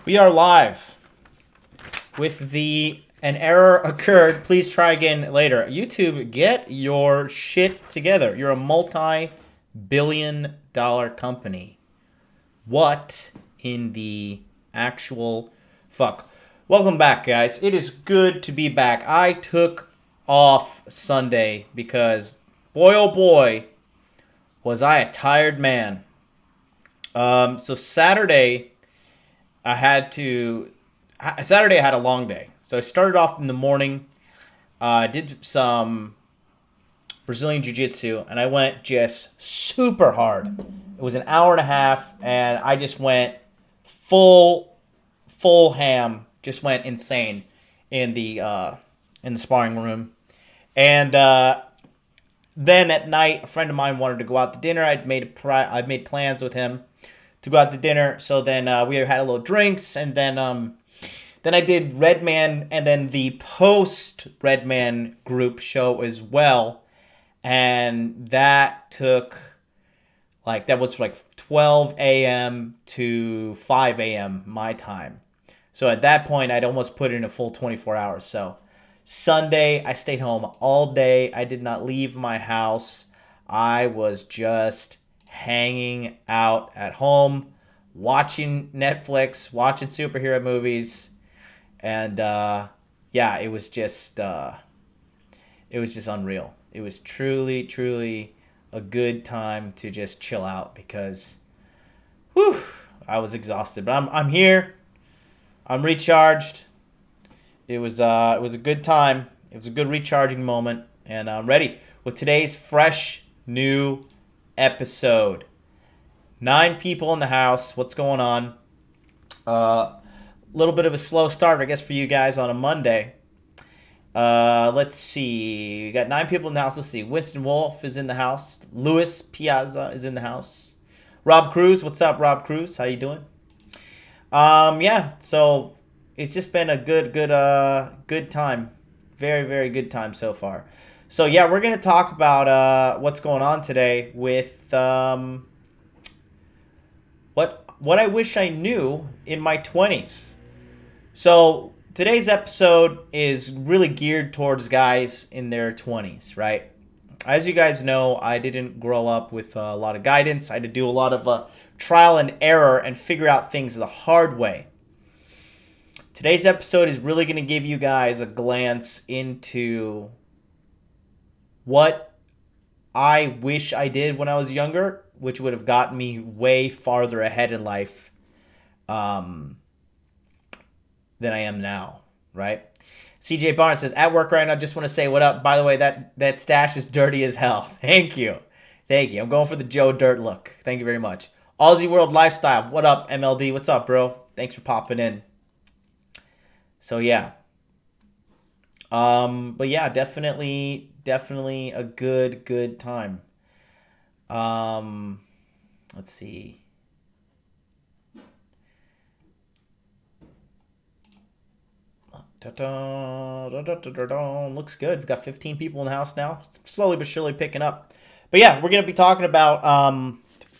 We are live with an error occurred. Please try again later. YouTube, get your shit together. You're a multi-billion-dollar company. What in the actual fuck? Welcome back, guys. It is good to be back. I took off Sunday because, boy oh boy, was I a tired man. So Saturday I had a long day. So I started off in the morning. I did some Brazilian Jiu-Jitsu, and I went just super hard. It was an hour and a half, and I just went full ham. Just went insane in the sparring room. And then at night, a friend of mine wanted to go out to dinner. I'd made plans with him to go out to dinner. So then we had a little drinks, and then I did Redman, and then the post Redman group show as well, and that was 12 a.m. to 5 a.m. my time. So at that point, I'd almost put in a full 24 hours. So Sunday, I stayed home all day. I did not leave my house. I was just hanging out at home, watching Netflix, watching superhero movies, and it was just unreal. It was truly a good time to just chill out because, I was exhausted. But I'm here. I'm recharged. It was a good time. It was a good recharging moment, and I'm ready with today's fresh new episode. 9 people in the house. What's going on? Little bit of a slow start, I guess, for you guys on a Monday. Let's see. We got 9 people in the house. Let's see. Winston Wolf is in the house. Luis Piazza is in the house. Rob Cruz. What's up, Rob Cruz? How you doing? So it's just been a good time. Very, very good time so far. So yeah, we're going to talk about what's going on today with what I wish I knew in my 20s. So today's episode is really geared towards guys in their 20s, right? As you guys know, I didn't grow up with a lot of guidance. I had to do a lot of trial and error and figure out things the hard way. Today's episode is really going to give you guys a glance into what I wish I did when I was younger, which would have gotten me way farther ahead in life than I am now, right? CJ Barnes says, at work right now, just want to say what up. By the way, that stash is dirty as hell. Thank you. I'm going for the Joe Dirt look. Thank you very much. Aussie World Lifestyle. What up, MLD? What's up, bro? Thanks for popping in. So, yeah. But yeah, definitely a good time. Let's see. Looks good. We've got 15 people in the house now. Slowly but surely picking up. But yeah, we're going to be talking about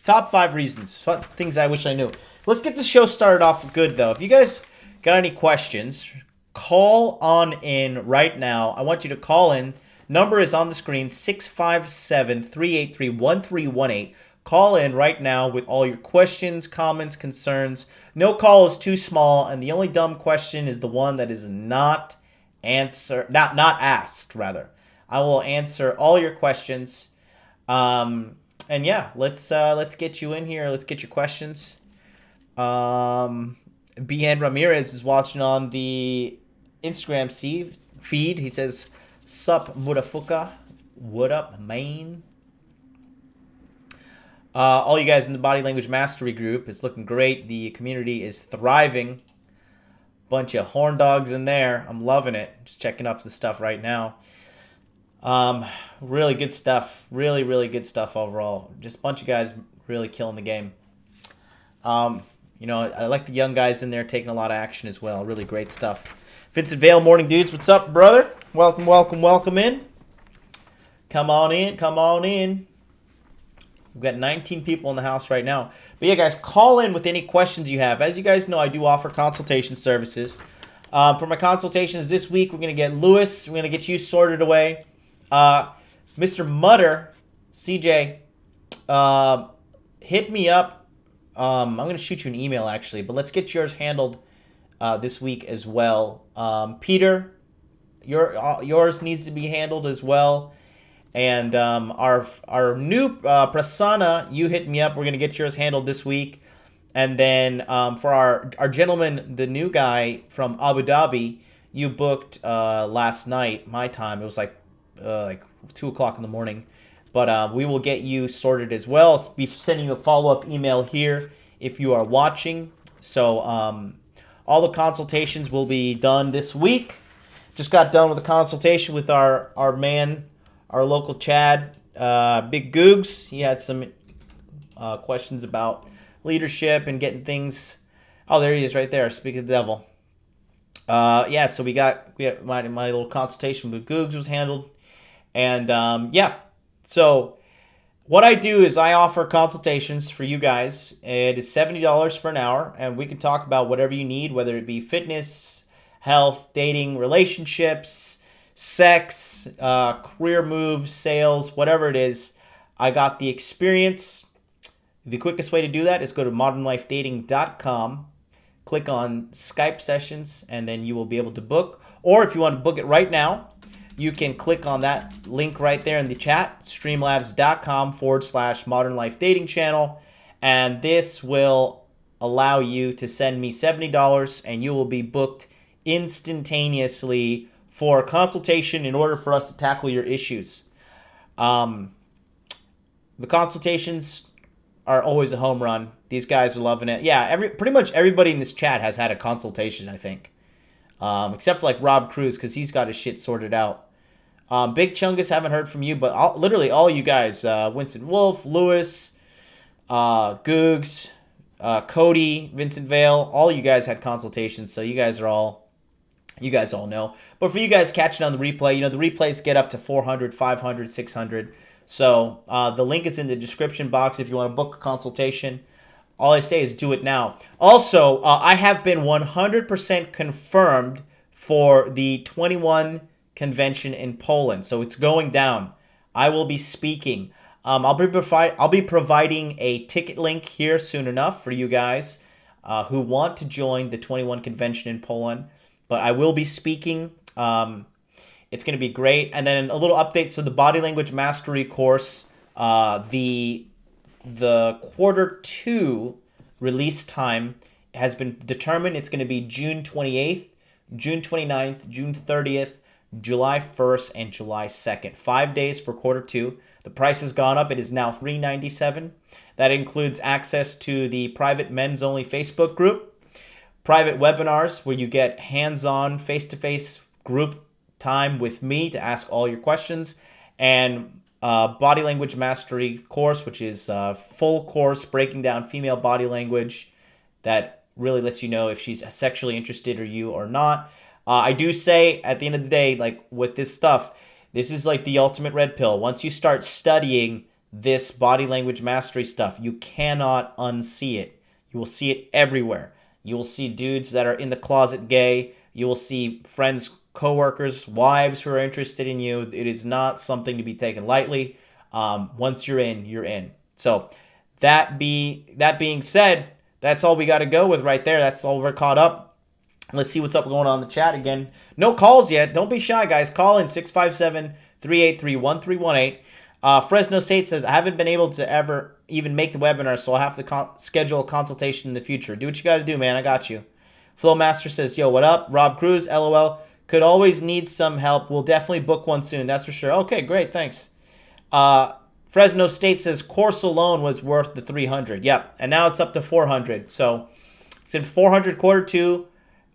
top 5 reasons. Things I wish I knew. Let's get the show started off good, though. If you guys got any questions, call on in right now. I want you to call in. Number is on the screen, 657-383-1318. Call in right now with all your questions, comments, concerns. No call is too small, and the only dumb question is the one that is not asked, rather. I will answer all your questions. And yeah, let's get you in here. Let's get your questions. BN Ramirez is watching on the Instagram feed. He says, sup, Murafuka. What up, man? All you guys in the Body Language Mastery group is looking great. The community is thriving. Bunch of horn dogs in there. I'm loving it. Just checking up the stuff right now. Really good stuff. Really good stuff overall. Just a bunch of guys really killing the game. I like the young guys in there taking a lot of action as well. Really great stuff. Vincent Vale, morning dudes. What's up, brother? Welcome in. Come on in. We've got 19 people in the house right now. But yeah, guys, call in with any questions you have. As you guys know, I do offer consultation services. For my consultations this week, we're going to get Lewis. We're going to get you sorted away. Mr. Mutter, CJ, hit me up. I'm going to shoot you an email, actually. But let's get yours handled this week as well. Peter, yours needs to be handled as well. And our new Prasanna, you hit me up. We're going to get yours handled this week. And then for our gentleman, the new guy from Abu Dhabi, you booked last night, my time. It was like 2 o'clock in the morning. But we will get you sorted as well. I'll be sending you a follow-up email here if you are watching. So all the consultations will be done this week. Just got done with a consultation with our man, our local Chad, Big Googs. He had some questions about leadership and getting things. Oh, there he is right there. Speak of the devil. Yeah, so we got my little consultation with Googs was handled. And yeah, so what I do is I offer consultations for you guys. It is $70 for an hour, and we can talk about whatever you need, whether it be fitness, health, dating, relationships, sex, career moves, sales, whatever it is. I got the experience. The quickest way to do that is go to modernlifedating.com, click on Skype sessions, and then you will be able to book. Or if you want to book it right now, you can click on that link right there in the chat, streamlabs.com/modernlifedating channel, and this will allow you to send me $70, and you will be booked instantaneously for a consultation in order for us to tackle your issues. The consultations are always a home run. These guys are loving it. Yeah, pretty much everybody in this chat has had a consultation, I think. Except for like Rob Cruz, because he's got his shit sorted out. Big Chungus, haven't heard from you, but literally all you guys, Winston Wolf, Lewis, Googs, Cody, Vincent Vale, all you guys had consultations, so you guys all know. But for you guys catching on the replay, the replays get up to 400, 500, 600. So the link is in the description box if you want to book a consultation. All I say is do it now. Also, I have been 100% confirmed for the 21 convention in Poland. So it's going down. I will be speaking. I'll be providing a ticket link here soon enough for you guys who want to join the 21 convention in Poland. But I will be speaking. It's going to be great. And then a little update. So the body language mastery course, the quarter 2 release time has been determined. It's going to be June 28th, June 29th, June 30th, July 1st, and July 2nd. 5 days for quarter 2. The price has gone up. It is now $397. That includes access to the private men's only Facebook group, private webinars where you get hands-on face-to-face group time with me to ask all your questions, and body language mastery course, which is a full course breaking down female body language that really lets you know if she's sexually interested or you or not. I do say at the end of the day, like with this stuff, this is like the ultimate red pill. Once you start studying this body language mastery stuff, you cannot unsee it. You will see it everywhere. You will see dudes that are in the closet gay. You will see friends, coworkers, wives who are interested in you. It is not something to be taken lightly. Once you're in, you're in. So that being said, that's all we got to go with right there. That's all we're caught up. Let's see what's up going on in the chat again. No calls yet. Don't be shy, guys. Call in 657-383-1318. Fresno State says, I haven't been able to ever even make the webinar, so I'll have to schedule a consultation in the future. Do what you got to do, man. I got you. Flowmaster says, yo, what up? Rob Cruz, LOL. Could always need some help. We'll definitely book one soon. That's for sure. Okay, great. Thanks. Fresno State says course alone was worth the 300. Yep. And now it's up to 400. So it's in 400 quarter 2.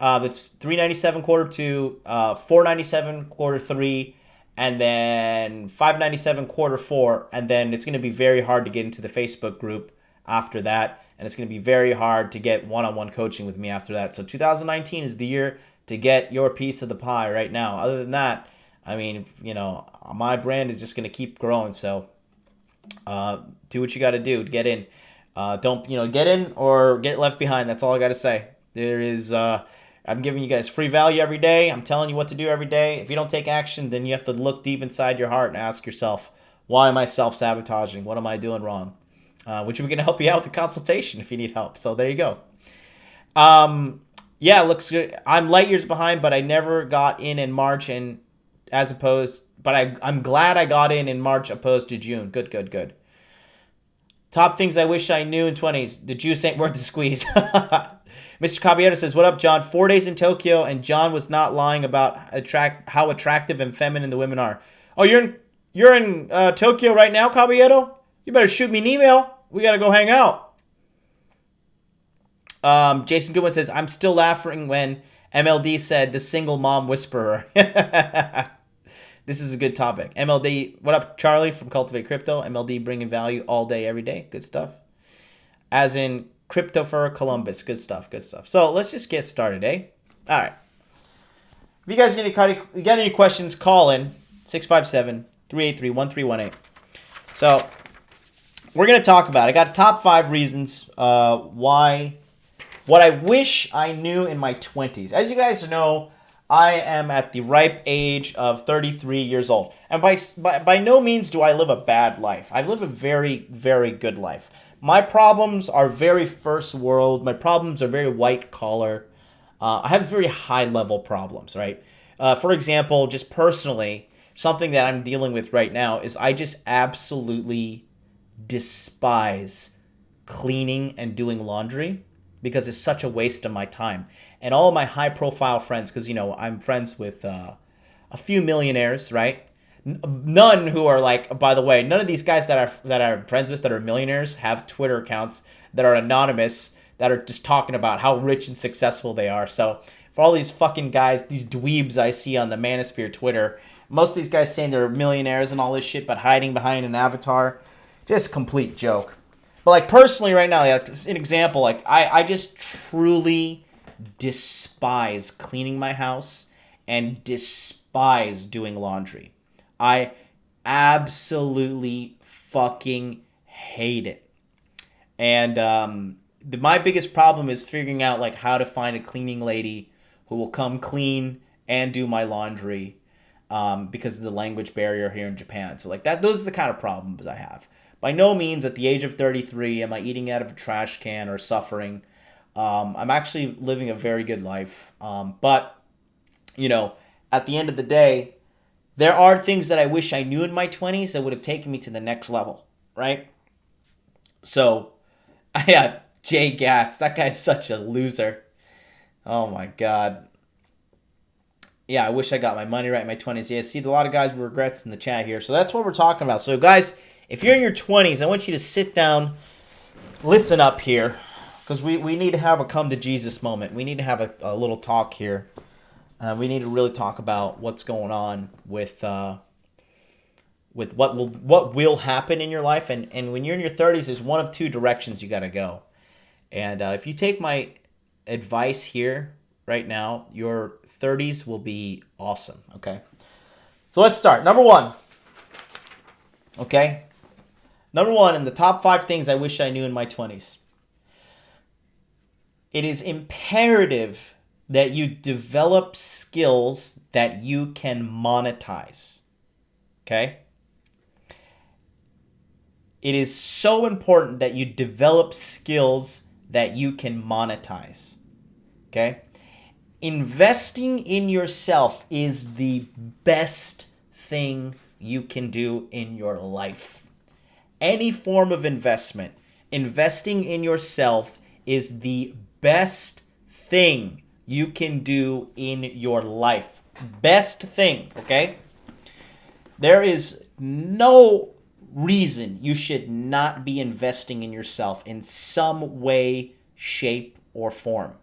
That's 397 quarter 2, 497 quarter 3, and then 597 quarter 4. And then it's going to be very hard to get into the Facebook group after that. And it's going to be very hard to get one-on-one coaching with me after that. So 2019 is the year to get your piece of the pie right now. Other than that, I mean, my brand is just going to keep growing. So Do what you got to do to get in. Don't get in or get left behind. That's all I got to say. There is. I'm giving you guys free value every day. I'm telling you what to do every day. If you don't take action, then you have to look deep inside your heart and ask yourself, why am I self-sabotaging? What am I doing wrong? Which we're going to help you out with the consultation if you need help. So there you go. Yeah, it looks good. I'm light years behind, but I never got in March, and I'm glad I got in March opposed to June. Good. Top things I wish I knew in 20s. The juice ain't worth the squeeze. Mr. Caballero says, what up, John? 4 days in Tokyo, and John was not lying about how attractive and feminine the women are. Oh, you're in Tokyo right now, Caballero? You better shoot me an email. We got to go hang out. Jason Goodwin says, I'm still laughing when MLD said the single mom whisperer. This is a good topic. MLD, what up, Charlie from Cultivate Crypto? MLD bringing value all day, every day. Good stuff. As in Crypto for Columbus. Good stuff. So let's just get started, eh? All right. If you guys got any questions, call in 657-383-1318. So we're going to talk about, I got top 5 reasons why, what I wish I knew in my 20s. As you guys know, I am at the ripe age of 33 years old. And by no means do I live a bad life. I live a very, very good life. My problems are very first world. My problems are very white collar. I have very high level problems, right? For example, just personally, something that I'm dealing with right now is I just absolutely despise cleaning and doing laundry because it's such a waste of my time. And all of my high profile friends, because, I'm friends with a few millionaires, right? None who are like, by the way, none of these guys that I'm friends with that are millionaires have Twitter accounts that are anonymous, that are just talking about how rich and successful they are. So for all these fucking guys, these dweebs I see on the Manosphere Twitter, most of these guys saying they're millionaires and all this shit, but hiding behind an avatar, just complete joke. But like personally right now, like an example, like I just truly despise cleaning my house and despise doing laundry. I absolutely fucking hate it. And my biggest problem is figuring out like how to find a cleaning lady who will come clean and do my laundry because of the language barrier here in Japan. So like that, those are the kind of problems I have. By no means at the age of 33 am I eating out of a trash can or suffering. I'm actually living a very good life. But, at the end of the day, there are things that I wish I knew in my 20s that would have taken me to the next level, right? So, yeah, Jay Gatz, that guy's such a loser. Oh my God. Yeah, I wish I got my money right in my 20s. Yeah, see a lot of guys with regrets in the chat here. So that's what we're talking about. So guys, if you're in your 20s, I want you to sit down, listen up here, because we need to have a come to Jesus moment. We need to have a little talk here. We need to really talk about what's going on with what will happen in your life. And when you're in your 30s, there's one of two directions you got to go. And if you take my advice here right now, your 30s will be awesome, okay? So let's start. Number 1, okay? Number 1 in the top 5 things I wish I knew in my 20s. It is imperative that you develop skills that you can monetize, okay? It is so important that you develop skills that you can monetize, okay? Investing in yourself is the best thing you can do in your life. Any form of investment, investing in yourself is the best thing you can do in your life. Best thing, okay? There is no reason you should not be investing in yourself in some way, shape, or form.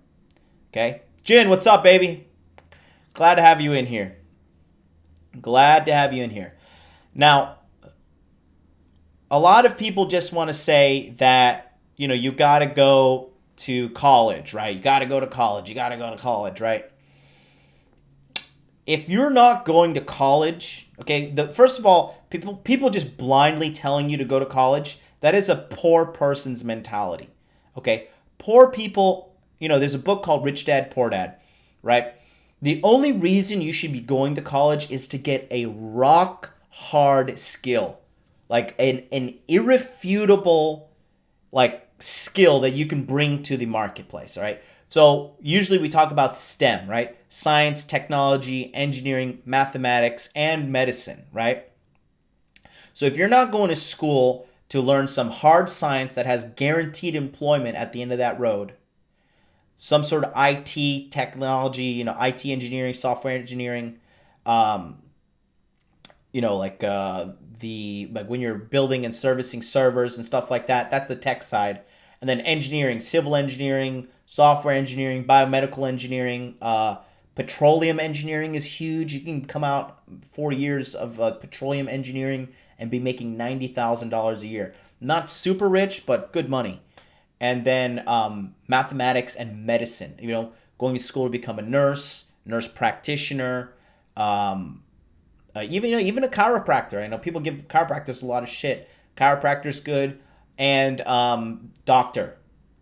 Okay? Jin, what's up, baby? Glad to have you in here. Glad to have you in here. Now, a lot of people just want to say that, you got to go to college, right? You got to go to college, right? If you're not going to college, okay, first of all, People just blindly telling you to go to college, that is a poor person's mentality. Okay? Poor people, there's a book called Rich Dad Poor Dad, right? The only reason you should be going to college is to get a rock hard skill. Like an irrefutable like skill that you can bring to the marketplace, all right? So usually we talk about STEM, right? Science, technology, engineering, mathematics, and medicine, right? So if you're not going to school to learn some hard science that has guaranteed employment at the end of that road, some sort of IT technology, IT engineering, software engineering, um, like when you're building and servicing servers and stuff like that, that's the tech side. And then engineering, civil engineering, software engineering, biomedical engineering, petroleum engineering is huge. You can come out 4 years of petroleum engineering and be making $90,000 a year. Not super rich, but good money. And then mathematics and medicine. Going to school to become a nurse practitioner, even a chiropractor. I know people give chiropractors a lot of shit. Chiropractor's good, and doctor.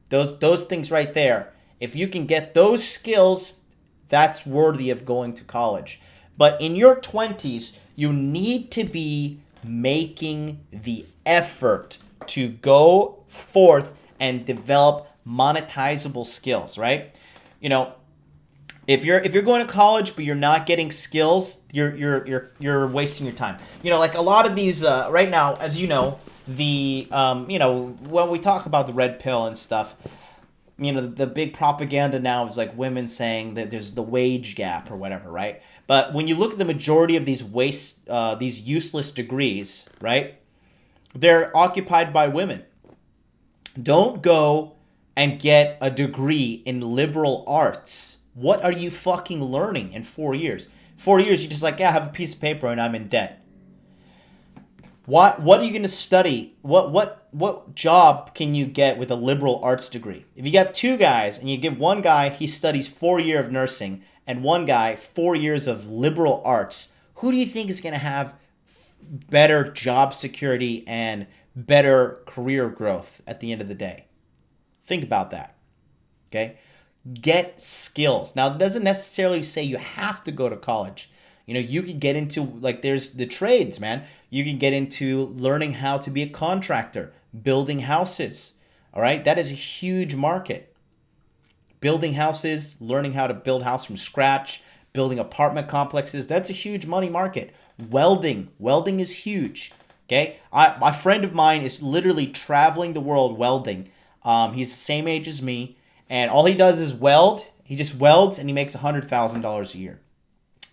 Those things right there. If you can get those skills, that's worthy of going to college. But in your 20s, you need to be making the effort to go forth and develop monetizable skills, right? If you're going to college but you're not getting skills, you're wasting your time. Like a lot of these right now, as you know, the when we talk about the red pill and stuff, the big propaganda now is like women saying that there's the wage gap or whatever, right? But when you look at the majority of these useless degrees, right, they're occupied by women. Don't go and get a degree in liberal arts. What are you fucking learning in 4 years? 4 years, you're just like, yeah, I have a piece of paper and I'm in debt. What are you going to study? What job can you get with a liberal arts degree? If you have two guys and you give one guy, he studies 4 years of nursing, and one guy 4 years of liberal arts, who do you think is going to have better job security and better career growth at the end of the day? Think about that. Okay? Get skills. Now, that doesn't necessarily say you have to go to college. You could get into, like, there's the trades, man. You can get into learning how to be a contractor, building houses. All right? That is a huge market. Building houses, learning how to build a house from scratch, building apartment complexes, that's a huge money market. Welding is huge. Okay? My friend of mine is literally traveling the world welding. He's the same age as me. And all he does is weld. He just welds and he makes $100,000 a year.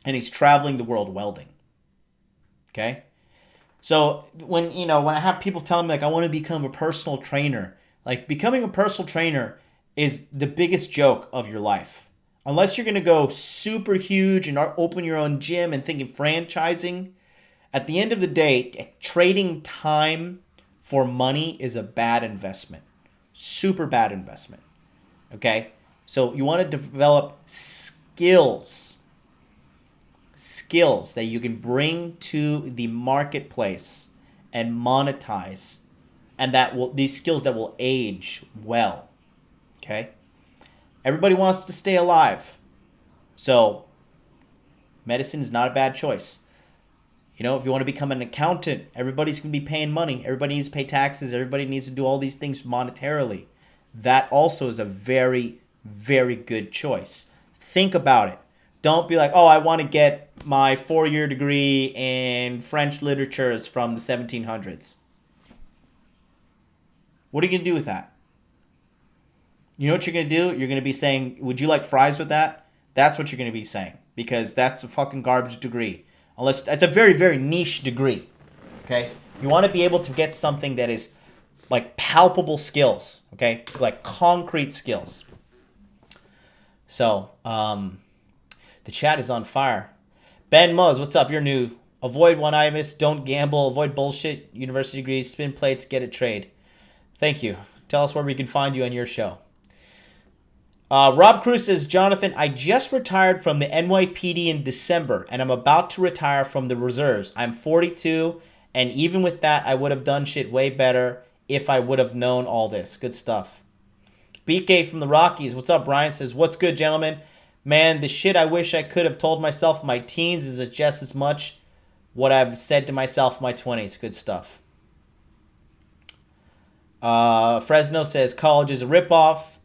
And he's traveling the world welding. Okay? So when I have people telling me like I want to become a personal trainer, like becoming a personal trainer is the biggest joke of your life. Unless you're going to go super huge and open your own gym and thinking franchising, at the end of the day, trading time for money is a bad investment. Super bad investment. Okay? So you want to develop skills that you can bring to the marketplace and monetize, and these skills that will age well. Okay? Everybody wants to stay alive. So medicine is not a bad choice. If you want to become an accountant, everybody's going to be paying money. Everybody needs to pay taxes. Everybody needs to do all these things monetarily. That also is a very, very good choice. Think about it. Don't be like, oh, I want to get my 4-year degree in French literatures from the 1700s. What are you going to do with that? You know what you're going to do? You're going to be saying, would you like fries with that? That's what you're going to be saying, because that's a fucking garbage degree. Unless that's a very, very niche degree. Okay? You want to be able to get something that is like palpable skills. Okay? Like concrete skills. So, the chat is on fire. Ben Mose, what's up? You're new. Avoid one-itis, don't gamble, avoid bullshit, university degrees, spin plates, get a trade. Thank you. Tell us where we can find you on your show. Rob Cruz says, Jonathan, I just retired from the NYPD in December, and I'm about to retire from the reserves. I'm 42 And even with that, I would have done shit way better if I would have known all this. Good stuff. BK from the Rockies. What's up, Brian? Says, what's good, gentlemen? Man, the shit I wish I could have told myself in my teens is just as much what I've said to myself in my 20s. Good stuff. Fresno says, college is a ripoff.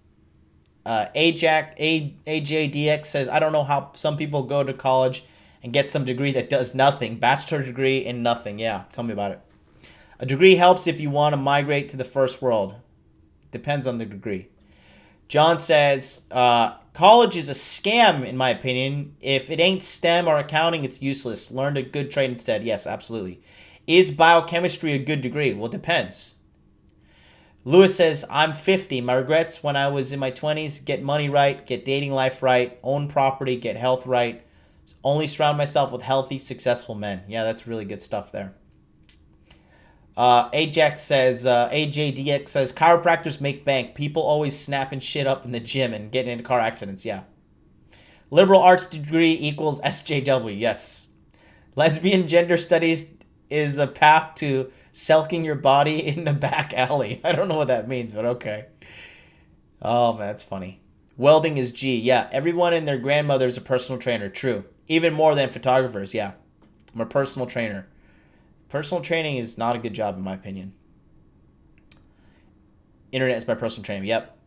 AJDX says, I don't know how some people go to college and get some degree that does nothing. Bachelor degree in nothing. Yeah, tell me about it. A degree helps if you want to migrate to the first world. Depends on the degree. John says, college is a scam, in my opinion. If it ain't STEM or accounting, it's useless. Learn a good trade instead. Yes, absolutely. Is biochemistry a good degree? Well, it depends. Lewis says, I'm 50. My regrets when I was in my 20s, get money right, get dating life right, own property, get health right. Only surround myself with healthy, successful men. Yeah, that's really good stuff there. AJDX says, chiropractors make bank. People always snapping shit up in the gym and getting into car accidents. Yeah. Liberal arts degree equals SJW. Yes. Lesbian gender studies is a path to selking your body in the back alley. I don't know what that means, but okay. Oh, man, that's funny. Welding is G. Yeah, everyone and their grandmother is a personal trainer. True. Even more than photographers. Yeah. I'm a personal trainer. Personal training is not a good job, in my opinion. Internet is my personal training. Yep.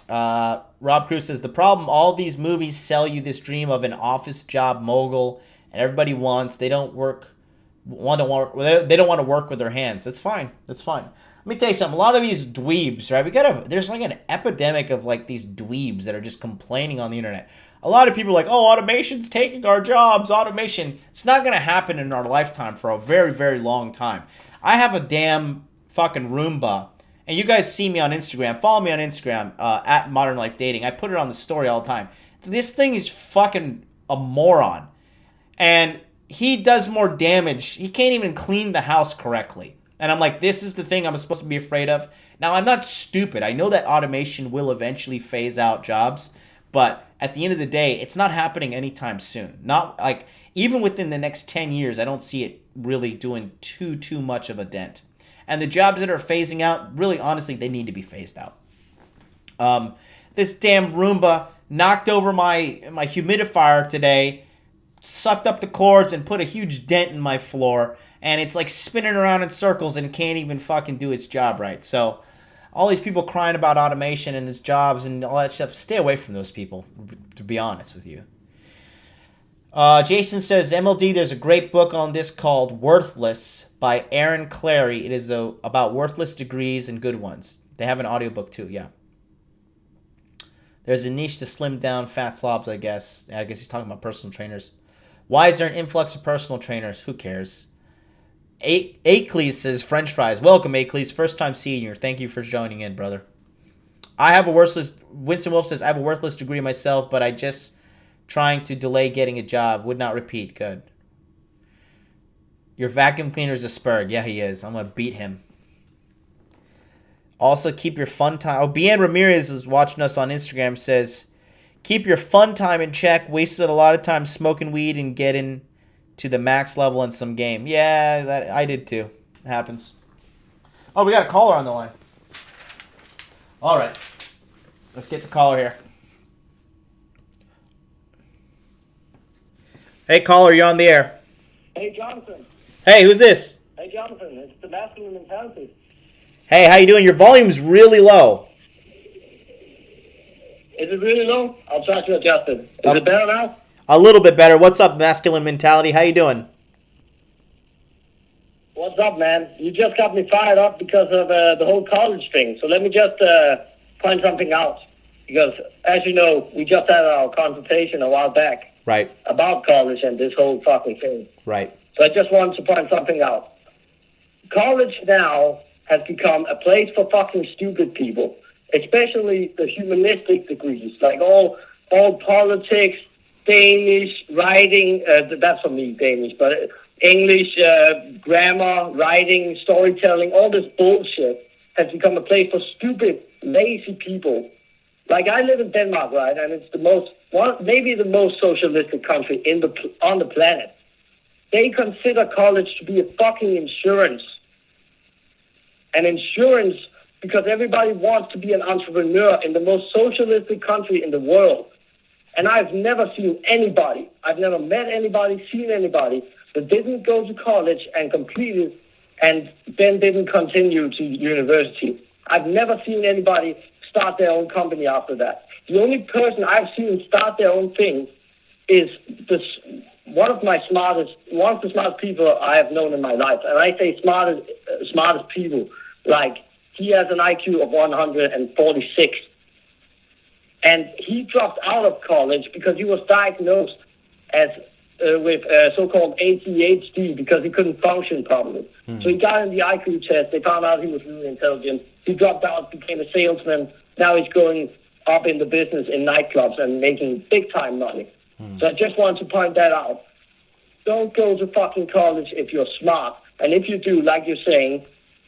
Rob Cruz says, the problem, all these movies sell you this dream of an office job mogul, and everybody wants, they don't want to work with their hands. That's fine. That's fine. Let me tell you something. A lot of these dweebs, right? There's like an epidemic of like these dweebs that are just complaining on the internet. A lot of people are like, oh, automation's taking our jobs. Automation. It's not going to happen in our lifetime for a very, very long time. I have a damn fucking Roomba. And you guys see me on Instagram. Follow me on Instagram, at Modern Life Dating. I put it on the story all the time. This thing is fucking a moron. And he does more damage. He can't even clean the house correctly. And I'm like, this is the thing I'm supposed to be afraid of. Now, I'm not stupid. I know that automation will eventually phase out jobs. But at the end of the day, it's not happening anytime soon. Not like, even within the next 10 years, I don't see it really doing too much of a dent. And the jobs that are phasing out, really, honestly, they need to be phased out. This damn Roomba knocked over my humidifier today, sucked up the cords, and put a huge dent in my floor. And it's like spinning around in circles and can't even fucking do its job right. So all these people crying about automation and its jobs and all that stuff, stay away from those people, to be honest with you. Jason says, MLD, there's a great book on this called Worthless by Aaron Clary. It is about worthless degrees and good ones. They have an audiobook too, yeah. There's a niche to slim down fat slobs, I guess. I guess he's talking about personal trainers. Why is there an influx of personal trainers? Who cares? Acles says, French fries. Welcome, Acles. First time seeing you. Thank you for joining in, brother. Winston Wolf says, I have a worthless degree myself, but I just trying to delay getting a job. Would not repeat. Good. Your vacuum cleaner is a spurg. Yeah, he is. I'm going to beat him. Also, keep your fun time. Oh, Bien Ramirez is watching us on Instagram. Says, keep your fun time in check. Wasted a lot of time smoking weed and getting to the max level in some game. Yeah, that I did too. It happens. Oh, we got a caller on the line. All right. Let's get the caller here. Hey, caller, you're on the air. Hey, Jonathan. Hey, who's this? Hey, Jonathan. It's the masculine mentality. Hey, how you doing? Your volume's really low. Is it really low? I'll try to adjust it. Is it better now? A little bit better. What's up, masculine mentality? How you doing? What's up, man? You just got me fired up because of the whole college thing. So let me just point something out. Because, as you know, we just had our consultation a while back. Right. About college and this whole fucking thing. Right. So I just wanted to point something out. College now has become a place for fucking stupid people. Especially the humanistic degrees. Like all politics, Danish, writing, that's for me, Danish, but English, grammar, writing, storytelling, all this bullshit has become a place for stupid, lazy people. Like, I live in Denmark, right, and it's maybe the most socialistic country on the planet. They consider college to be a fucking insurance. An insurance because everybody wants to be an entrepreneur in the most socialistic country in the world. And I've never seen anybody, I've never met anybody, seen anybody that didn't go to college and completed and then didn't continue to university. I've never seen anybody start their own company after that. The only person I've seen start their own thing is this one of the smartest people I have known in my life. And I say smartest people, like he has an IQ of 146. And he dropped out of college because he was diagnosed as with so-called ADHD because he couldn't function properly. So he got in the IQ test. They found out he was really intelligent. He dropped out, became a salesman. Now he's going up in the business in nightclubs and making big-time money. So I just want to point that out. Don't go to fucking college if you're smart. And if you do, like you're saying,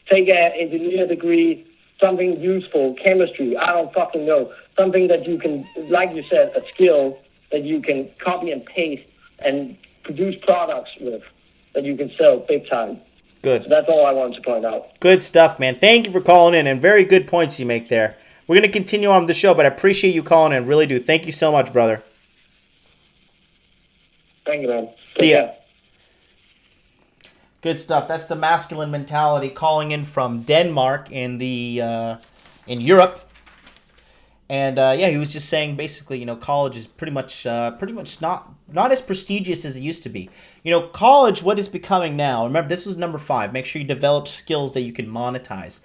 take an engineer degree, something useful, chemistry, I don't fucking know. Something that you can, like you said, a skill that you can copy and paste and produce products with that you can sell big time. Good. So that's all I wanted to point out. Good stuff, man. Thank you for calling in, and very good points you make there. We're going to continue on the show, but I appreciate you calling in. Really do. Thank you so much, brother. Thank you, man. See ya. Good stuff. That's the masculine mentality calling in from Denmark in Europe. And yeah, he was just saying basically, college is pretty much not as prestigious as it used to be. College, what is becoming now? Remember, this was number 5. Make sure you develop skills that you can monetize.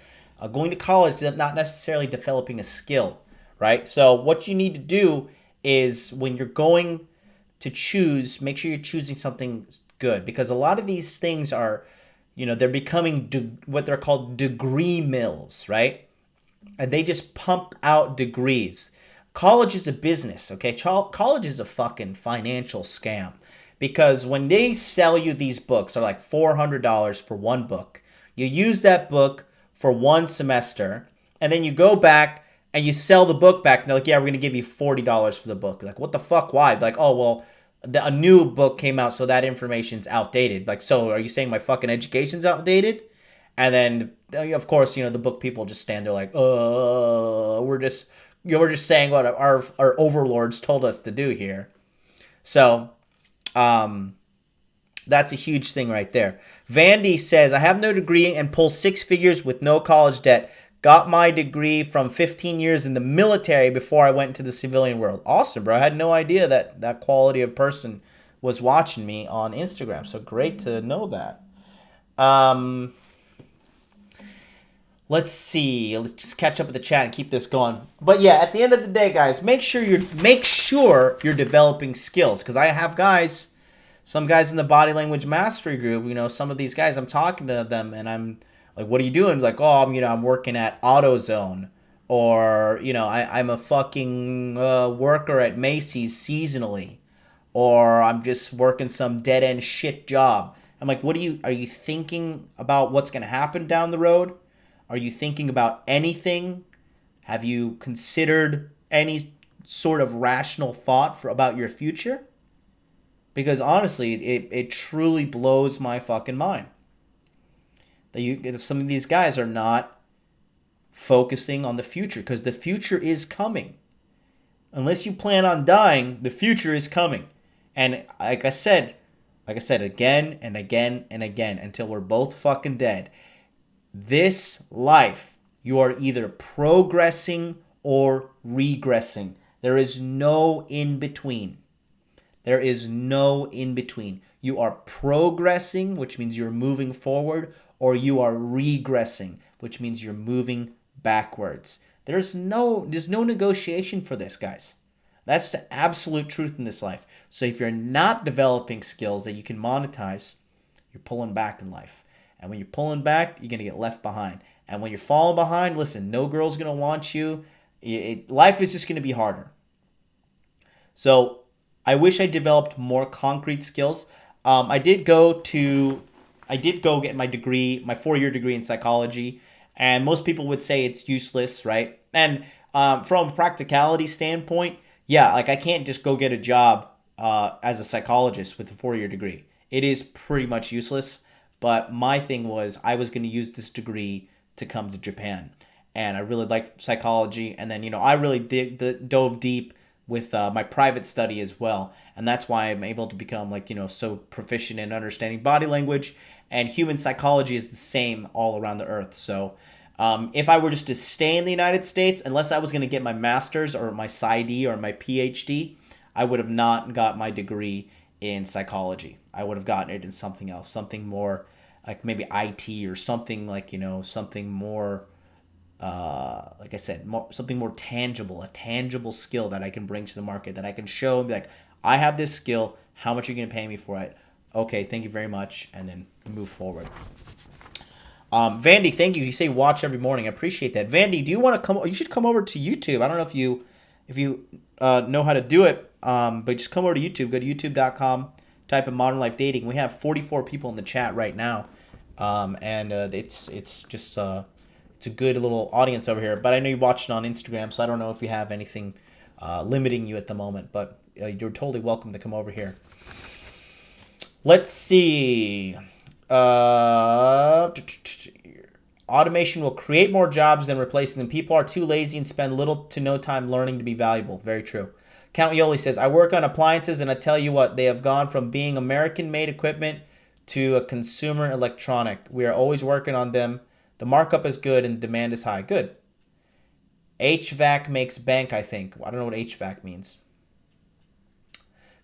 Going to college is not necessarily developing a skill, right? So what you need to do is when you're going to choose, make sure you're choosing something good, because a lot of these things are, they're becoming what they're called degree mills, right? And they just pump out degrees. College is a business, okay? College is a fucking financial scam, because when they sell you these books, they're like $400 for one book. You use that book for one semester, and then you go back and you sell the book back, and they're like, yeah, we're going to give you $40 for the book. You're like, what the fuck? Why? They're like, oh, well, a new book came out, so that information's outdated. Like, so are you saying my fucking education's outdated? And then, of course, the book people just stand there like, we're just saying what our overlords told us to do here. So, that's a huge thing right there. Vandy says, I have no degree and pull 6 figures with no college debt. Got my degree from 15 years in the military before I went into the civilian world. Awesome, bro. I had no idea that quality of person was watching me on Instagram. So great to know that. Let's see. Let's just catch up with the chat and keep this going. But yeah, at the end of the day, guys, make sure you're developing skills. Because I have some guys in the body language mastery group. Some of these guys, I'm talking to them and I'm like, what are you doing? Like, oh, I'm working at AutoZone, or I'm a fucking worker at Macy's seasonally, or I'm just working some dead end shit job. I'm like, are you thinking about what's gonna happen down the road? Are you thinking about anything? Have you considered any sort of rational thought about your future? Because honestly, it truly blows my fucking mind that some of these guys are not focusing on the future, because the future is coming. Unless you plan on dying, the future is coming. And like I said again and again and again, until we're both fucking dead, this life, you are either progressing or regressing. There is no in between. There is no in between. You are progressing, which means you're moving forward, or you are regressing, which means you're moving backwards. There's no negotiation for this, guys. That's the absolute truth in this life. So if you're not developing skills that you can monetize, you're pulling back in life. And when you're pulling back, you're going to get left behind. And when you're falling behind, listen, no girl's going to want you. Life is just going to be harder. So I wish I developed more concrete skills. I did go get my degree, my 4-year degree in psychology, and most people would say it's useless, right? And from a practicality standpoint, yeah, like I can't just go get a job as a psychologist with a 4-year degree. it is pretty much useless. But my thing was I was going to use this degree to come to Japan. And I really liked psychology. And then, I really dove deep with my private study as well. And that's why I'm able to become so proficient in understanding body language. And human psychology is the same all around the earth. So if I were just to stay in the United States, unless I was going to get my master's or my PsyD or my PhD, I would have not got my degree in psychology. I would have gotten it in something else, something more like maybe IT or something something more, like I said, something more tangible, a tangible skill that I can bring to the market, that I can show and be like, I have this skill. How much are you going to pay me for it? Okay, thank you very much. And then move forward. Vandy, thank you. You say watch every morning. I appreciate that. Vandy, do you want to come? You should come over to YouTube. I don't know if you know how to do it, but just come over to YouTube. Go to youtube.com. Type in Modern Life Dating. We have 44 people in the chat right now, and it's just it's a good little audience over here. But I know you watched it on Instagram, so I don't know if you have anything limiting you at the moment. But you're totally welcome to come over here. Let's see. Automation will create more jobs than replacing them. People are too lazy and spend little to no time learning to be valuable. Very true. Count Yoli says, I work on appliances, and I tell you what, they have gone from being American-made equipment to a consumer electronic. We are always working on them. The markup is good and demand is high. Good. HVAC makes bank, I think. I don't know what HVAC means.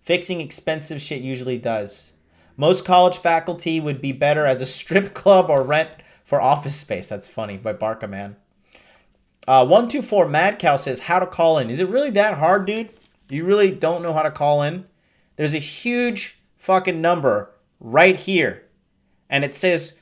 Fixing expensive shit usually does. Most college faculty would be better as a strip club or rent for office space. That's funny, by Barca, man. 124 Mad Cow says, how to call in. Is it really that hard, dude? You really don't know how to call in? There's a huge fucking number right here. And it says,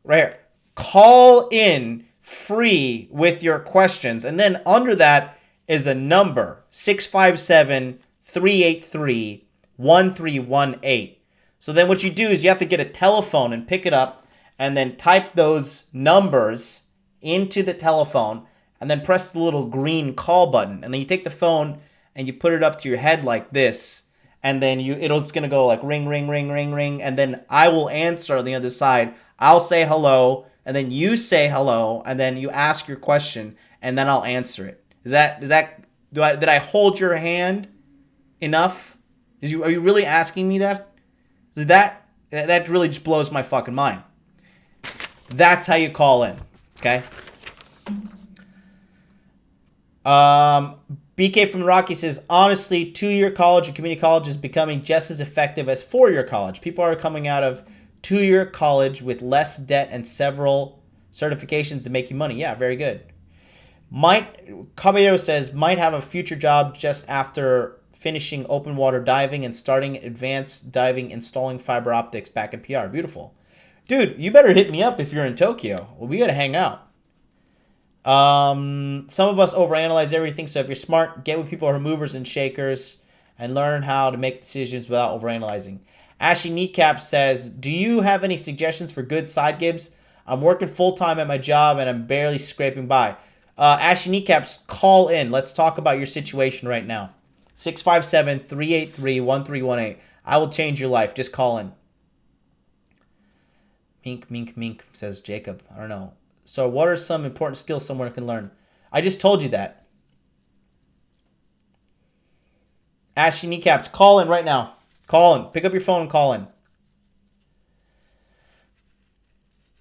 right here, call in free with your questions. And then under that is a number, 657-383-1318. So then what you do is you have to get a telephone and pick it up and then type those numbers into the telephone and then press the little green call button. And then you take the phone and you put it up to your head like this, and then it's going to go like ring, ring, ring, ring, ring, and then I will answer on the other side. I'll say hello, and then you say hello, and then you ask your question, and then I'll answer it. Did I hold your hand enough? Are you really asking me that? That really just blows my fucking mind. That's how you call in, okay? BK from Rocky says, honestly, 2-year college and community college is becoming just as effective as 4-year college. People are coming out of 2-year college with less debt and several certifications to make you money. Yeah, very good. Caballero says, might have a future job just after finishing open water diving and starting advanced diving, installing fiber optics back in PR. Beautiful. Dude, you better hit me up if you're in Tokyo. Well, we got to hang out. Some of us overanalyze everything, so if you're smart, get with people who are movers and shakers and learn how to make decisions without overanalyzing. Ashy Kneecap says, do you have any suggestions for good side gigs? I'm working full-time at my job and I'm barely scraping by. Ashy Kneecaps, call in. Let's talk about your situation right now. 657-383-1318. I will change your life. Just call in. Mink, mink, mink, says Jacob. I don't know. So what are some important skills someone can learn? I just told you that. Ashy Kneecaps, call in right now. Call in. Pick up your phone and call in.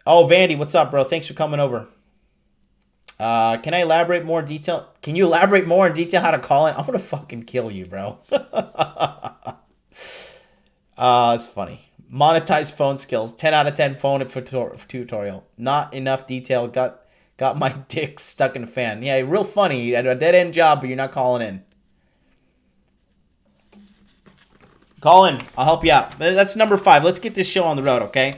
Oh, Vandy, what's up, bro? Thanks for coming over. Can I elaborate more in detail? Can you elaborate more in detail how to call in? I'm going to fucking kill you, bro. It's funny. Monetize phone skills. 10 out of 10 phone tutorial. Not enough detail. Got my dick stuck in a fan. Yeah, real funny. At a dead-end job, but you're not calling in. Call in. I'll help you out. That's number 5. Let's get this show on the road, okay?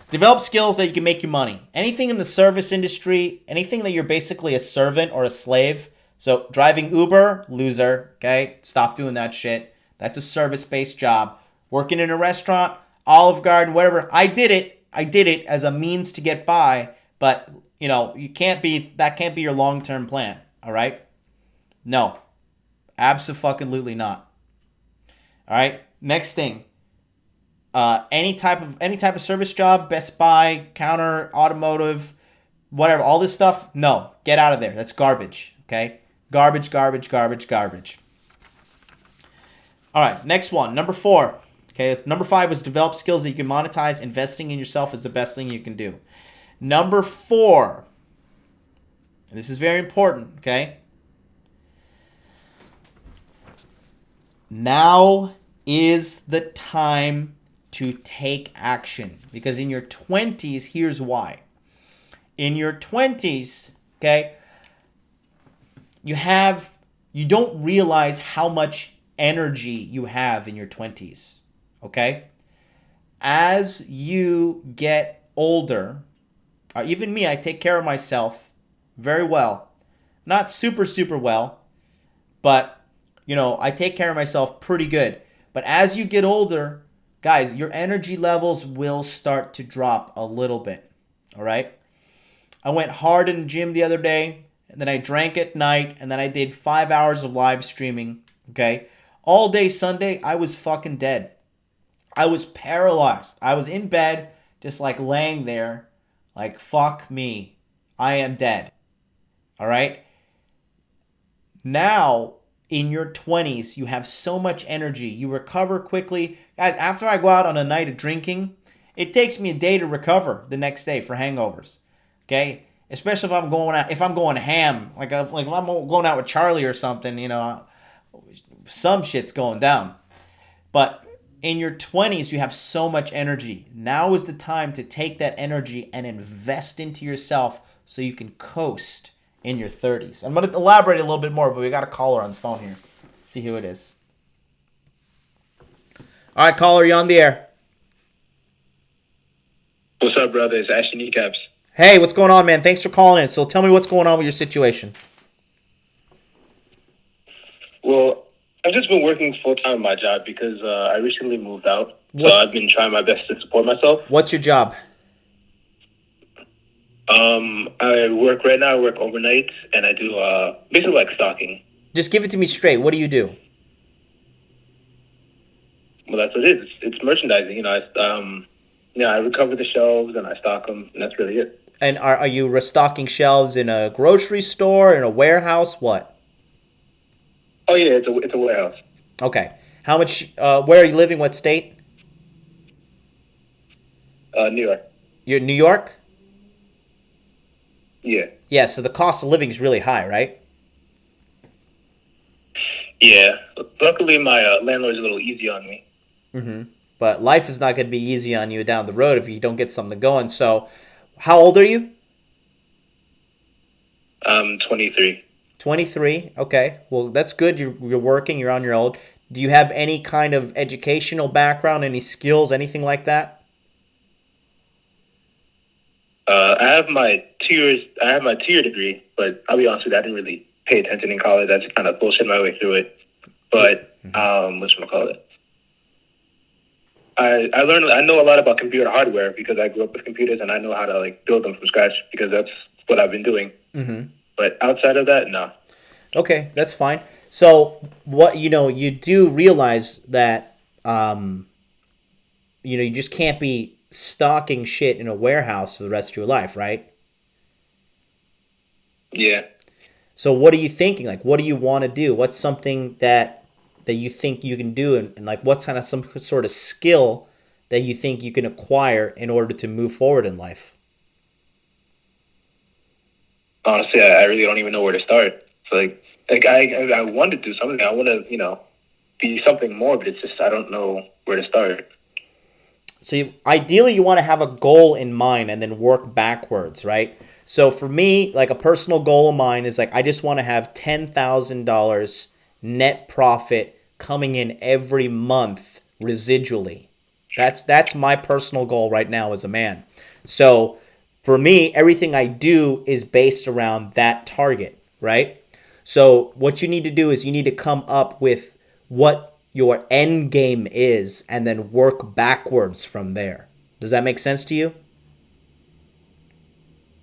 Develop skills that you can make you money. Anything in the service industry, anything that you're basically a servant or a slave. So driving Uber, loser, okay? Stop doing that shit. That's a service-based job. Working in a restaurant, Olive Garden, whatever. I did it as a means to get by, but that can't be your long-term plan, all right? No. Abso-fucking-lutely not. All right? Next thing. Any type of service job, Best Buy, counter, automotive, whatever, all this stuff, no, get out of there. That's garbage. Okay, garbage, garbage, garbage, garbage. All right, next one, number 4. Okay, number 5 was develop skills that you can monetize. Investing in yourself is the best thing you can do. Number 4, and this is very important. Okay, now is the time to take action, because in your 20s, here's why. In your 20s, okay, you don't realize how much energy you have in your 20s, okay? As you get older, even me, I take care of myself very well. Not super, super well, but, I take care of myself pretty good. But as you get older, guys, your energy levels will start to drop a little bit, all right? I went hard in the gym the other day, and then I drank at night, and then I did 5 hours of live streaming, okay? All day Sunday, I was fucking dead. I was paralyzed. I was in bed, just like laying there, like, fuck me. I am dead, all right? Now, in your 20s, you have so much energy. You recover quickly. Guys, after I go out on a night of drinking, it takes me a day to recover the next day for hangovers. Okay? Especially if I'm going ham, like if I'm going out with Charlie or something, some shit's going down. But in your 20s, you have so much energy. Now is the time to take that energy and invest into yourself so you can coast in your 30s. I'm going to elaborate a little bit more, but we got a caller on the phone here. Let's see who it is. All right, caller, you on the air. What's up, brother? It's Ashton Kneecaps. Hey, what's going on, man? Thanks for calling in. So tell me what's going on with your situation. Well, I've just been working full-time at my job because I recently moved out. So I've been trying my best to support myself. What's your job? I work overnight, and I do basically like stocking. Just give it to me straight. What do you do? Well, that's what it is. It's merchandising. I recover the shelves and I stock them, and that's really it. And are you restocking shelves in a grocery store, in a warehouse? What? Oh yeah, it's a warehouse. Okay. How much? Where are you living? What state? New York. You're in New York? Yeah. Yeah. So the cost of living is really high, right? Yeah. Luckily, my landlord's a little easy on me. Mm-hmm. But life is not going to be easy on you down the road if you don't get something going. So, how old are you? I'm 23. 23. Okay. Well, that's good. You're working. You're on your own. Do you have any kind of educational background, any skills, anything like that? I have my 2-year degree, but I'll be honest with you, I didn't really pay attention in college. I just kind of bullshit my way through it. But whatchamacallit? I know a lot about computer hardware because I grew up with computers and I know how to build them from scratch because that's what I've been doing. Mm-hmm. But outside of that, no. Okay, that's fine. So what you do realize that you just can't be stocking shit in a warehouse for the rest of your life, right? Yeah. So what are you thinking? What do you want to do? What's something that you think you can do, and what's kind of some sort of skill that you think you can acquire in order to move forward in life? Honestly, I really don't even know where to start. So I want to do something. I want to, be something more, but it's just I don't know where to start. So ideally you want to have a goal in mind and then work backwards, right? So for me, a personal goal of mine is I just want to have $10,000 net profit coming in every month residually. That's my personal goal right now as a man. So for me, everything I do is based around that target, right? So what you need to do is you need to come up with what your end game is and then work backwards from there. Does that make sense to you?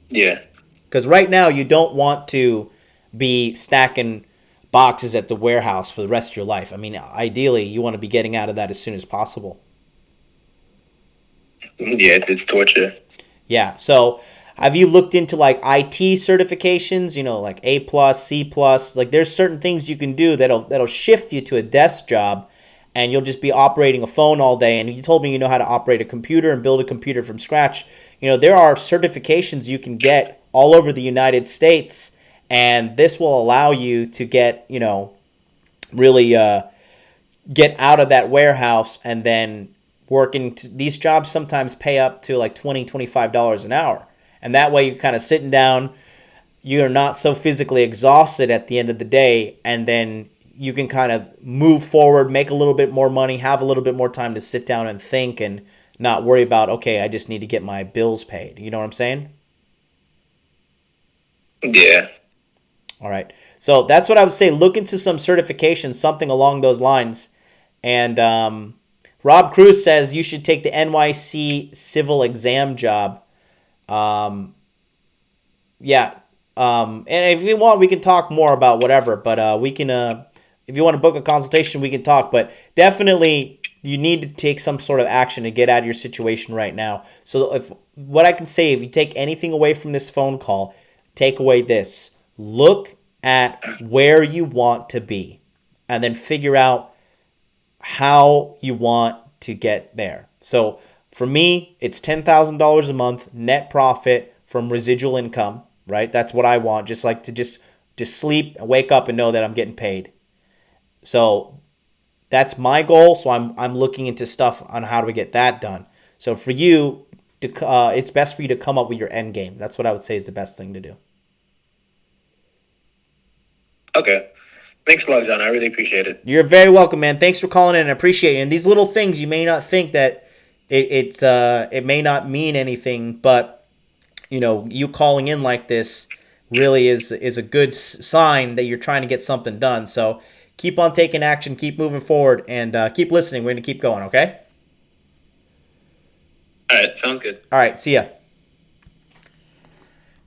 Yeah. Because right now you don't want to be stacking boxes at the warehouse for the rest of your life. I mean, ideally, you want to be getting out of that as soon as possible. Yeah, it's torture. Yeah. So have you looked into like IT certifications, like A plus, C plus? Like there's certain things you can do that'll shift you to a desk job and you'll just be operating a phone all day. And you told me you know how to operate a computer and build a computer from scratch. There are certifications you can get all over the United States, and this will allow you to get, really get out of that warehouse and then working. These jobs sometimes pay up to like $20, $25 an hour. And that way you're kind of sitting down, you're not so physically exhausted at the end of the day, and then you can kind of move forward, make a little bit more money, have a little bit more time to sit down and think and not worry about, okay, I just need to get my bills paid. You know what I'm saying? Yeah. All right. So that's what I would say. Look into some certifications, something along those lines. And Rob Cruz says you should take the NYC civil exam job. Yeah. And if you want, we can talk more about whatever. But we can, if you want to book a consultation, we can talk. But definitely, you need to take some sort of action to get out of your situation right now. So if what I can say, if you take anything away from this phone call, take away this: look at where you want to be, and then figure out how you want to get there. So for me, it's $10,000 a month net profit from residual income, right? That's what I want. Just like to just sleep and wake up and know that I'm getting paid. So that's my goal. So I'm looking into stuff on how do we get that done. So for you, it's best for you to come up with your end game. That's what I would say is the best thing to do. Okay. Thanks a lot, John. I really appreciate it. You're very welcome, man. Thanks for calling in. And appreciate it. And these little things, you may not think that it may not mean anything, but you calling in like this really is a good sign that you're trying to get something done. So keep on taking action, keep moving forward, and keep listening. We're going to keep going, okay? All right. Sounds good. All right. See ya.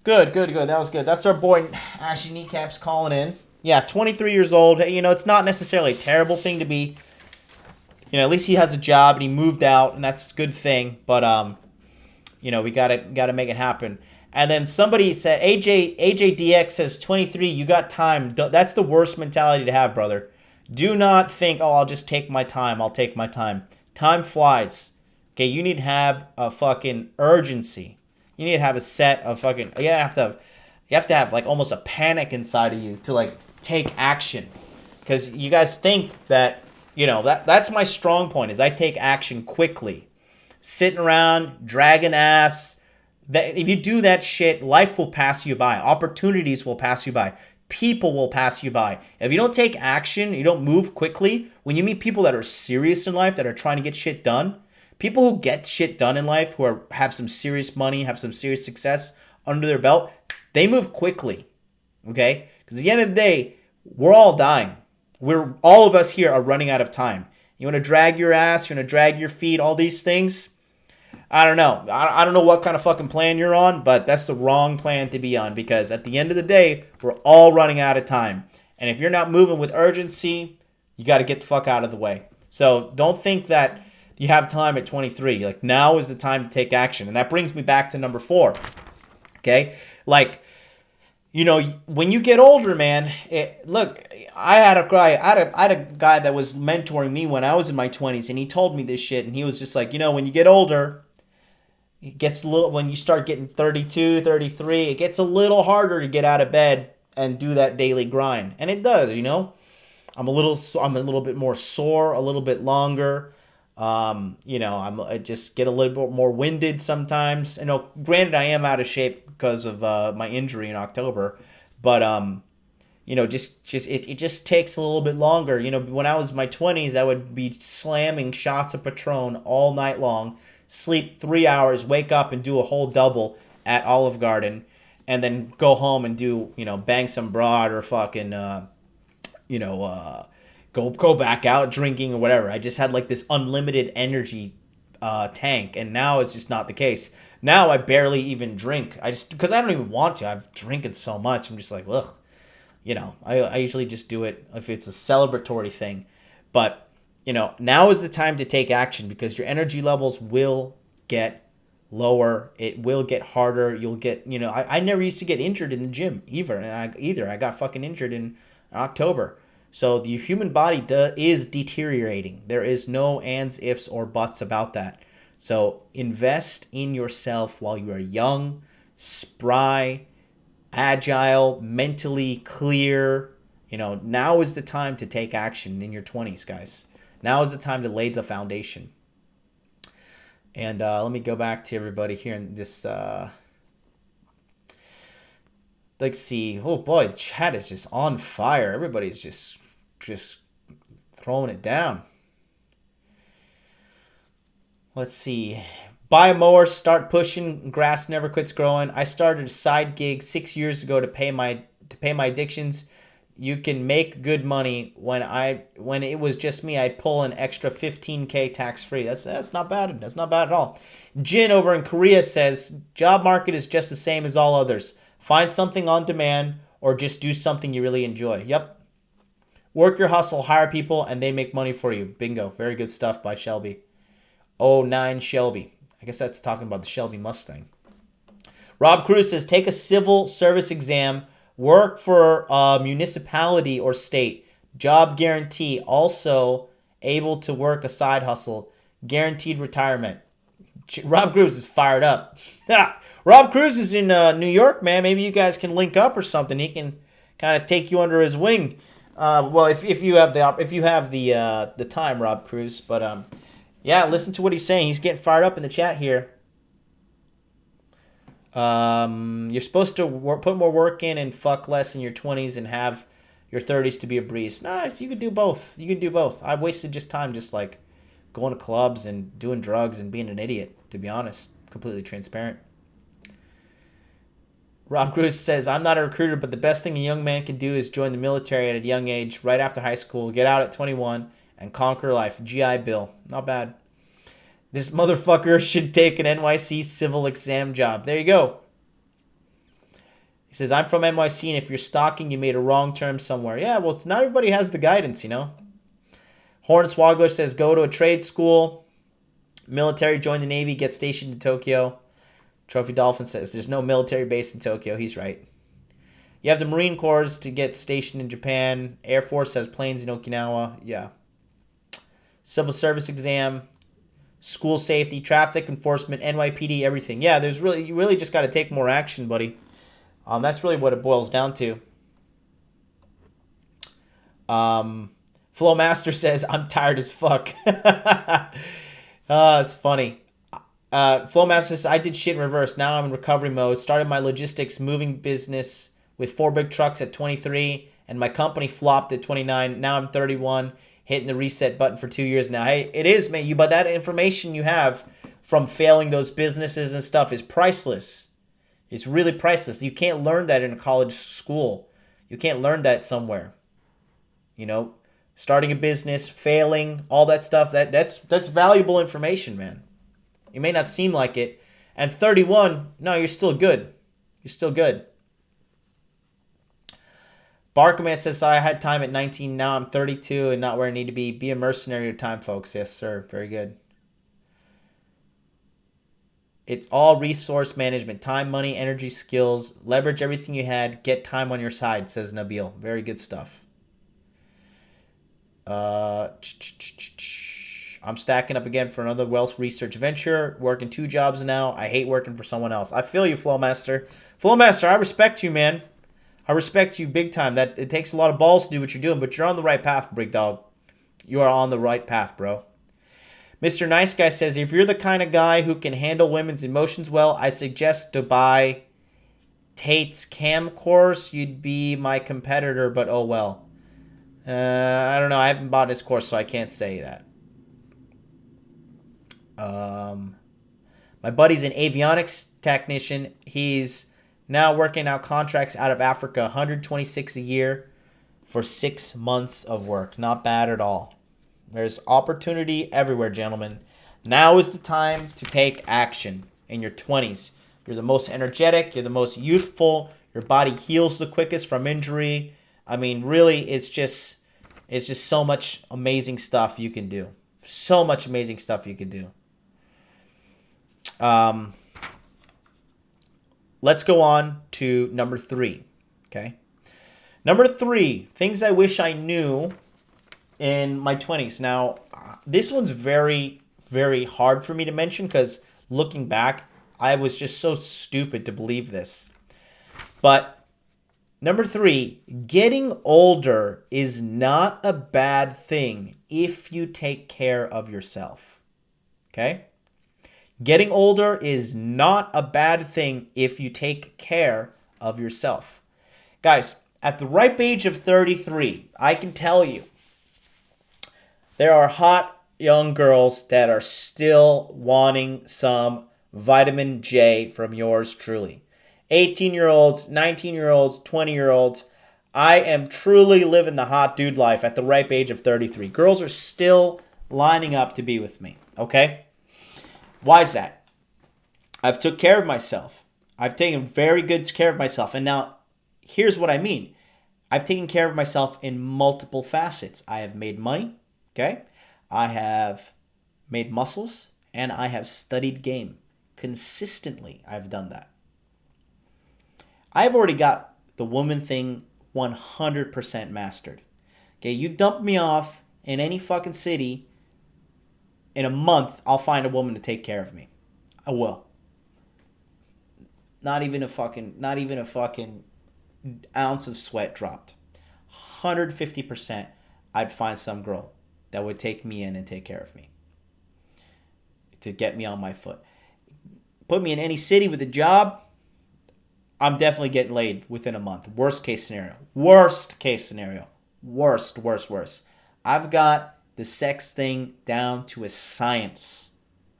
Good. That was good. That's our boy Ashy Kneecaps calling in. Yeah, 23 years old. It's not necessarily a terrible thing to be. At least he has a job and he moved out, and that's a good thing. But we gotta make it happen. And then somebody said AJDX says 23. You got time. That's the worst mentality to have, brother. Do not think, oh, I'll just take my time. I'll take my time. Time flies. Okay, you need to have a fucking urgency. You need to have a set of fucking. You have to have like almost a panic inside of you to like take action, because you guys think that that's my strong point is I take action quickly, sitting around dragging ass. That if you do that shit, life will pass you by, opportunities will pass you by, people will pass you by. If you don't take action, you don't move quickly. When you meet people that are serious in life, that are trying to get shit done, people who get shit done in life, who have some serious money, have some serious success under their belt, they move quickly, okay? Because at the end of the day, we're all dying. All of us here are running out of time. You want to drag your ass, you want to drag your feet, all these things. I don't know. I don't know what kind of fucking plan you're on, but that's the wrong plan to be on, because at the end of the day, we're all running out of time. And if you're not moving with urgency, you got to get the fuck out of the way. So don't think that you have time at 23. Like, now is the time to take action. And that brings me back to number 4. Okay? Like, when you get older, man, look, I had a guy that was mentoring me when I was in my 20s, and he told me this shit, and he was just like, when you get older, it gets a little, when you start getting 32, 33, it gets a little harder to get out of bed and do that daily grind. And it does, I'm a little bit more sore, a little bit longer. I just get a little bit more winded sometimes. Granted, I am out of shape because of my injury in October, but it just takes a little bit longer. When I was in my 20s, I would be slamming shots of Patron all night long, sleep 3 hours, wake up and do a whole double at Olive Garden, and then go home and do bang some broad or fucking go back out drinking or whatever. I just had like this unlimited energy tank, and now it's just not the case. Now I barely even drink. Because I don't even want to. I've drinking so much. I'm just like, ugh. I usually just do it if it's a celebratory thing. But, now is the time to take action, because your energy levels will get lower. It will get harder. You'll get, I never used to get injured in the gym either. I got fucking injured in October. So the human body is deteriorating. There is no ands, ifs, or buts about that. So invest in yourself while you are young, spry, agile, mentally clear. Now is the time to take action in your 20s, guys. Now is the time to lay the foundation. And let me go back to everybody here in this. Let's see. Oh boy, the chat is just on fire. Everybody's just throwing it down. Let's see. Buy a mower, start pushing. Grass never quits growing. I started a side gig 6 years ago to pay my addictions. You can make good money. When it was just me, I'd pull an extra $15K tax free. That's not bad. That's not bad at all. Jin over in Korea says job market is just the same as all others. Find something on demand or just do something you really enjoy. Yep. Work your hustle, hire people, and they make money for you. Bingo. Very good stuff by Shelby. 09 Shelby. I guess that's talking about the Shelby Mustang. Rob Cruz says take a civil service exam. Work for a municipality or state. Job guarantee. Also able to work a side hustle. Guaranteed retirement. Rob Cruz is fired up. Rob Cruz is in New York, man. Maybe you guys can link up or something. He can kind of take you under his wing. Well, if you have the time, Rob Cruz. But yeah, listen to what he's saying. He's getting fired up in the chat here. You're supposed to put more work in and fuck less in your 20s and have your 30s to be a breeze. No, you can do both. You can do both. I wasted just time just like going to clubs and doing drugs and being an idiot, to be honest. Completely transparent. Rob Cruz says, I'm not a recruiter, but the best thing a young man can do is join the military at a young age, right after high school, get out at 21, and conquer life. GI Bill. Not bad. This motherfucker should take an NYC civil exam job. There you go. He says, I'm from NYC, and if you're stalking, you made a wrong turn somewhere. Yeah, well, not everybody has the guidance, Hornswoggler says, go to a trade school. Military, join the Navy, get stationed in Tokyo. Trophy Dolphin says, there's no military base in Tokyo. He's right. You have the Marine Corps to get stationed in Japan. Air Force has planes in Okinawa. Yeah. Civil service exam. School safety, traffic enforcement, NYPD, everything. Yeah, you really just got to take more action, buddy. That's really what it boils down to. Flowmaster says, I'm tired as fuck. It's funny. Flowmaster says, I did shit in reverse. Now I'm in recovery mode. Started my logistics moving business with 4 big trucks at 23, and my company flopped at 29. Now I'm 31, hitting the reset button for 2 years now. Hey, it is, man. But that information you have from failing those businesses and stuff is priceless. It's really priceless. You can't learn that in a college school. You can't learn that somewhere. Starting a business, failing, all that stuff, that's valuable information, man. It may not seem like it. And 31, no, you're still good. You're still good. Barkerman says, I had time at 19, now I'm 32 and not where I need to be. Be a mercenary of time, folks. Yes, sir. Very good. It's all resource management. Time, money, energy, skills. Leverage everything you had. Get time on your side, says Nabil. Very good stuff. I'm stacking up again for another wealth research venture. Working 2 jobs now. I hate working for someone else. I feel you, Flowmaster. Flowmaster, I respect you, man. I respect you big time. That it takes a lot of balls to do what you're doing, but you're on the right path, big dog. You are on the right path, bro. Mr. Nice Guy says, if you're the kind of guy who can handle women's emotions well, I suggest to buy Tate's Cam course. You'd be my competitor, but oh well. I don't know. I haven't bought his course, so I can't say that. My buddy's an avionics technician. He's now working out contracts out of Africa, 126 a year for 6 months of work. Not bad at all. There's opportunity everywhere, gentlemen. Now is the time to take action in your 20s. You're the most energetic. You're the most youthful. Your body heals the quickest from injury. I mean, really, it's just so much amazing stuff you can do. So much amazing stuff you can do. Let's go on to number 3. Okay. Number 3, things I wish I knew in my 20s. Now, this one's very, very hard for me to mention because looking back, I was just so stupid to believe this. But number 3, getting older is not a bad thing if you take care of yourself. Okay? Getting older is not a bad thing if you take care of yourself. Guys, at the ripe age of 33, I can tell you, there are hot young girls that are still wanting some vitamin J from yours truly. 18-year-olds, 19-year-olds, 20-year-olds. I am truly living the hot dude life at the ripe age of 33. Girls are still lining up to be with me, okay? Why is that? I've took care of myself. I've taken very good care of myself. And now, here's what I mean. I've taken care of myself in multiple facets. I have made money, okay? I have made muscles, and I have studied game. Consistently, I've done that. I've already got the woman thing 100% mastered. Okay, you dump me off in any fucking city, in a month, I'll find a woman to take care of me. I will. Not even a fucking ounce of sweat dropped. 150%, I'd find some girl that would take me in and take care of me. To get me on my foot. Put me in any city with a job, I'm definitely getting laid within a month. Worst case scenario. Worst case scenario. Worst. I've got the sex thing down to a science,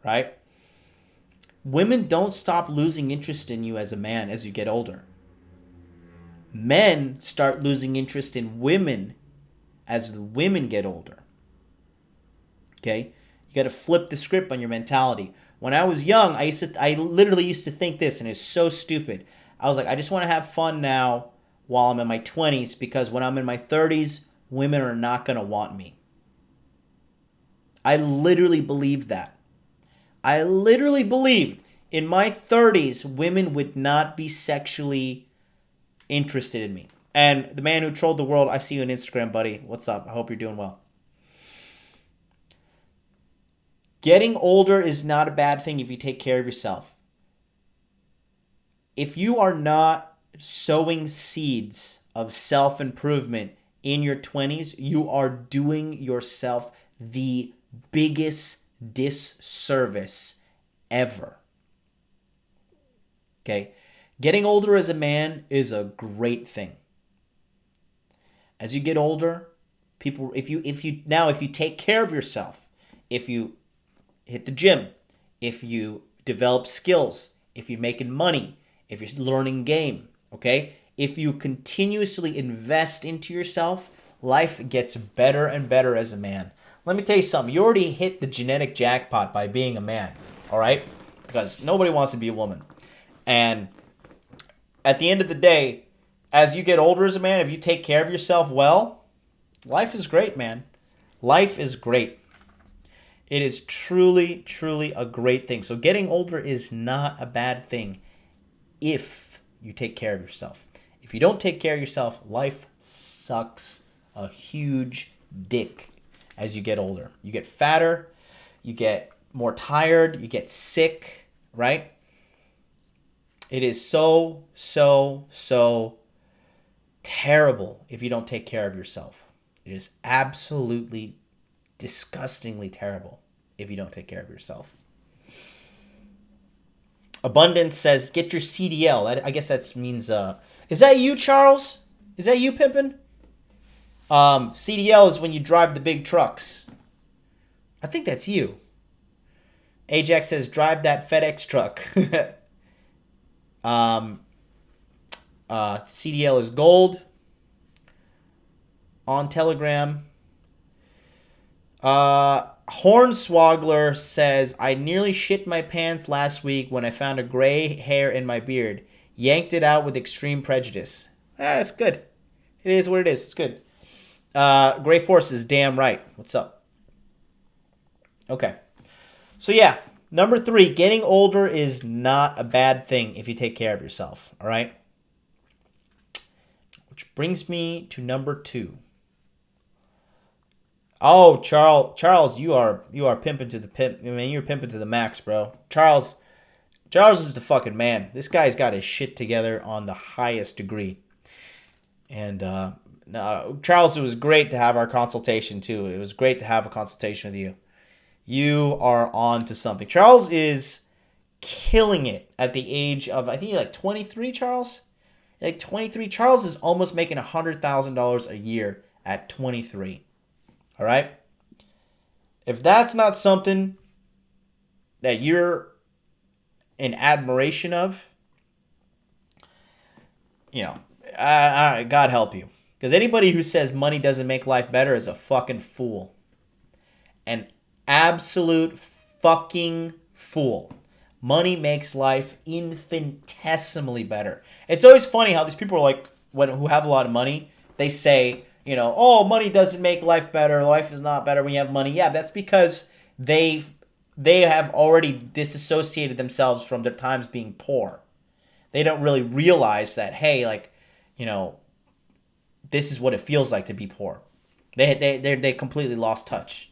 right? Women don't stop losing interest in you as a man as you get older. Men start losing interest in women as the women get older. Okay? You got to flip the script on your mentality. When I was young, I literally used to think this, and it's so stupid. I was like, I just want to have fun now while I'm in my 20s, because when I'm in my 30s, women are not going to want me. I literally believed that. I literally believed in my 30s, women would not be sexually interested in me. And the man who trolled the world, I see you on Instagram, buddy. What's up? I hope you're doing well. Getting older is not a bad thing if you take care of yourself. If you are not sowing seeds of self-improvement in your 20s, you are doing yourself the biggest disservice ever. Okay? Getting older as a man is a great thing. As you get older, people, if you take care of yourself, if you hit the gym, if you develop skills, if you're making money, if you're learning game, okay? If you continuously invest into yourself, life gets better and better as a man. Let me tell you something. You already hit the genetic jackpot by being a man, all right? Because nobody wants to be a woman. And at the end of the day, as you get older as a man, if you take care of yourself well, life is great, man. Life is great. It is truly, truly a great thing. So getting older is not a bad thing if you take care of yourself. If you don't take care of yourself, life sucks a huge dick as you get older. You get fatter, you get more tired, you get sick, right? It is so terrible if you don't take care of yourself. It is absolutely disgustingly terrible if you don't take care of yourself. Abundance says, get your CDL. I guess that means, is that you, Charles? Is that you, Pimpin'? CDL is when you drive the big trucks. I think that's you. Ajax says, drive that FedEx truck. CDL is gold. On Telegram. Hornswoggler says, I nearly shit my pants last week when I found a gray hair in my beard. Yanked it out with extreme prejudice. That's good. It is what it is. It's good. Gray Force is damn right. What's up? Okay. So yeah, Number 3, getting older is not a bad thing if you take care of yourself. All right. Which brings me to number 2. Oh, Charles, you are pimping to the pimp. I mean, you're pimping to the max, bro. Charles is the fucking man. This guy's got his shit together on the highest degree. And Charles, it was great to have our consultation too. It was great to have a consultation with you. You are on to something. Charles is killing it at the age of, I think you're like 23, Charles? Like 23. Charles is almost making $100,000 a year at 23. All right? If that's not something that you're in admiration of, God help you. Because anybody who says money doesn't make life better is a fucking fool. An absolute fucking fool. Money makes life infinitesimally better. It's always funny how these people are like, who have a lot of money, they say, oh, money doesn't make life better. Life is not better when you have money. Yeah, that's because they have already disassociated themselves from their times being poor. They don't really realize that, hey, this is what it feels like to be poor. They completely lost touch.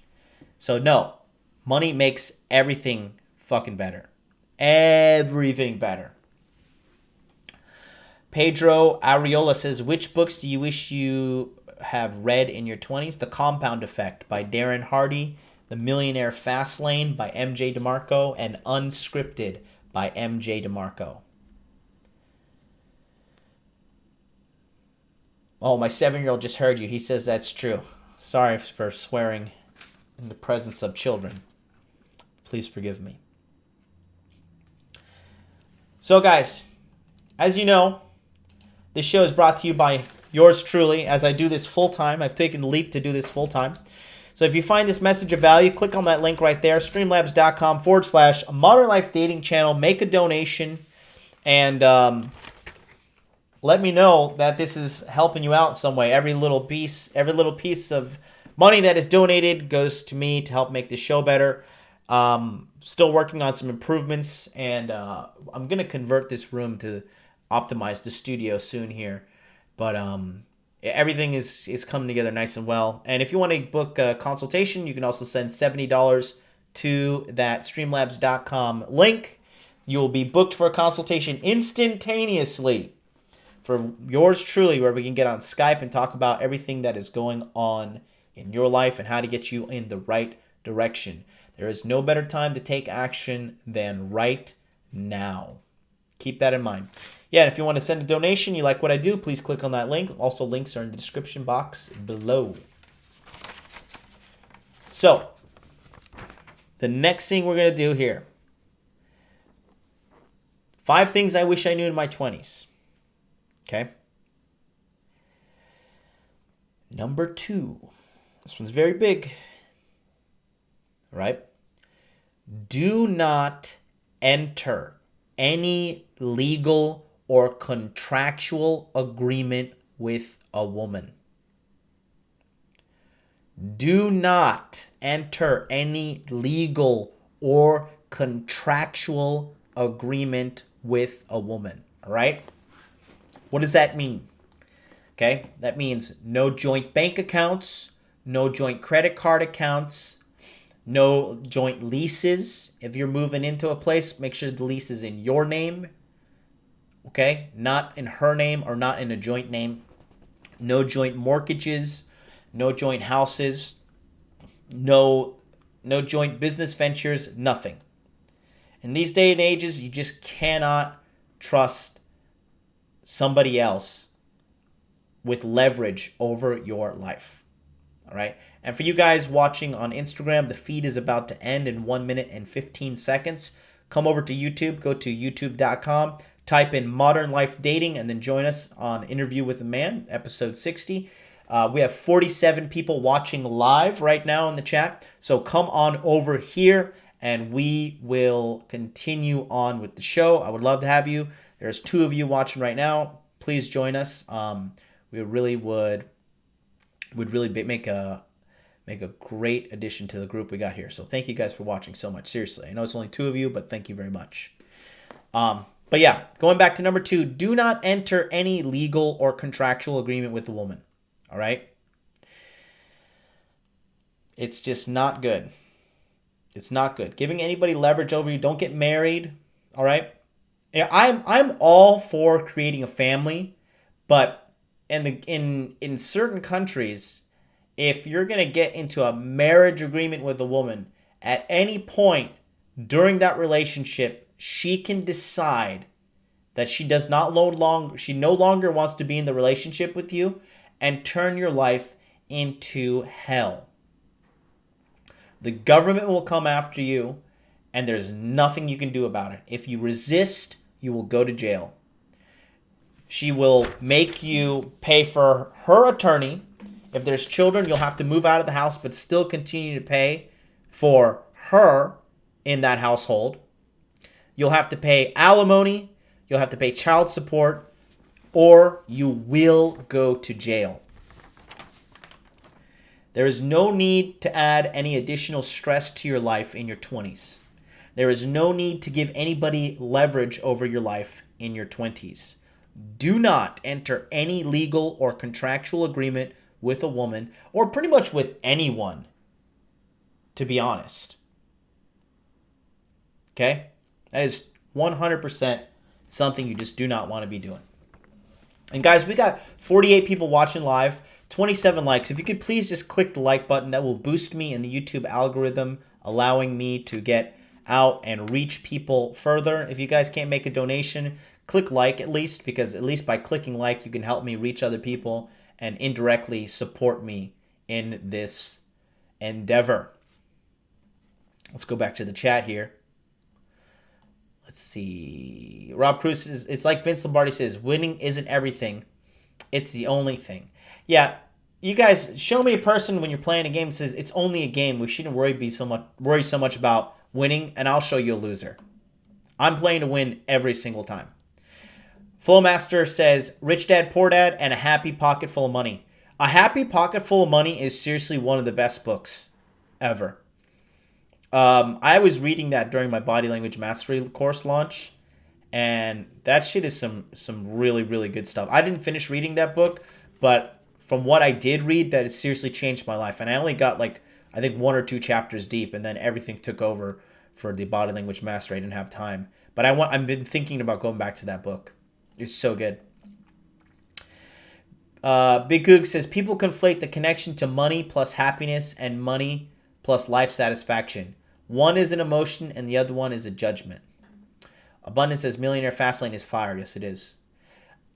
So no, money makes everything fucking better. Everything better. Pedro Ariola says, which books do you wish you have read in your 20s? The Compound Effect by Darren Hardy, The Millionaire Fastlane by M.J. DeMarco, and Unscripted by M.J. DeMarco. Oh, my 7-year-old just heard you. He says that's true. Sorry for swearing in the presence of children. Please forgive me. So, guys, as you know, this show is brought to you by yours truly, as I do this full-time. I've taken the leap to do this full-time. So if you find this message of value, click on that link right there, streamlabs.com/Modern Life Dating Channel. Make a donation, and let me know that this is helping you out in some way. Every little piece of money that is donated goes to me to help make the show better. Still working on some improvements, and I'm going to convert this room to optimize the studio soon here. But everything is coming together nice and well. And if you want to book a consultation, you can also send $70 to that streamlabs.com link. You will be booked for a consultation instantaneously for yours truly, where we can get on Skype and talk about everything that is going on in your life and how to get you in the right direction. There is no better time to take action than right now. Keep that in mind. Yeah, and if you want to send a donation, you like what I do, please click on that link. Also, links are in the description box below. So, the next thing we're going to do here. 5 things I wish I knew in my 20s. Okay? Number 2. This one's very big. All right? Do not enter any legal or contractual agreement with a woman. Do not enter any legal or contractual agreement with a woman. All right? What does that mean? Okay? That means no joint bank accounts, no joint credit card accounts, no joint leases. If you're moving into a place, make sure the lease is in your name. Okay? Not in her name or not in a joint name. No joint mortgages, no joint houses, no joint business ventures, nothing. In these day and ages, you just cannot trust somebody else with leverage over your life. All right? And for you guys watching on Instagram, the feed is about to end in 1 minute and 15 seconds. Come over to YouTube. Go to youtube.com. Type in Modern Life Dating and then join us on Interview with a Man, episode 60. We have 47 people watching live right now in the chat. So come on over here and we will continue on with the show. I would love to have you. There's 2 of you watching right now. Please join us. We really would make a make a great addition to the group we got here. So thank you guys for watching so much. Seriously, I know it's only 2 of you, but thank you very much. But yeah, going back to number 2, do not enter any legal or contractual agreement with the woman. All right? It's just not good. It's not good. Giving anybody leverage over you. Don't get married. All right? Yeah, I'm all for creating a family, but in certain countries, if you're going to get into a marriage agreement with a woman, at any point during that relationship, she can decide that she no longer wants to be in the relationship with you and turn your life into hell. The government will come after you, and there's nothing you can do about it. If you resist, you will go to jail. She will make you pay for her attorney. If there's children, you'll have to move out of the house, but still continue to pay for her in that household. You'll have to pay alimony. You'll have to pay child support, or you will go to jail. There is no need to add any additional stress to your life in your 20s. There is no need to give anybody leverage over your life in your 20s. Do not enter any legal or contractual agreement with a woman, or pretty much with anyone, to be honest. Okay? That is 100% something you just do not want to be doing. And guys, we got 48 people watching live, 27 likes. If you could please just click the like button, that will boost me in the YouTube algorithm, allowing me to get out and reach people further. If you guys can't make a donation, click like at least, because at least by clicking like, you can help me reach other people and indirectly support me in this endeavor. Let's go back to the chat here. Let's see. Rob Cruz says, it's like Vince Lombardi says, winning isn't everything. It's the only thing. Yeah, you guys, show me a person when you're playing a game that says it's only a game. We shouldn't worry so much about winning, and I'll show you a loser. I'm playing to win every single time. Flowmaster says, Rich Dad, Poor Dad, and A Happy Pocket Full of Money. A Happy Pocket Full of Money is seriously one of the best books ever. I was reading that during my body language mastery course launch, and that shit is some really, really good stuff. I didn't finish reading that book, but from what I did read, that has seriously changed my life. And I only got I think 1 or 2 chapters deep, and then everything took over for the body language mastery. I didn't have time, but I've been thinking about going back to that book. It's so good. Big Goog says, people conflate the connection to money plus happiness and money plus life satisfaction. One is an emotion and the other one is a judgment. Abundance says, Millionaire Fastlane is fire. Yes, it is.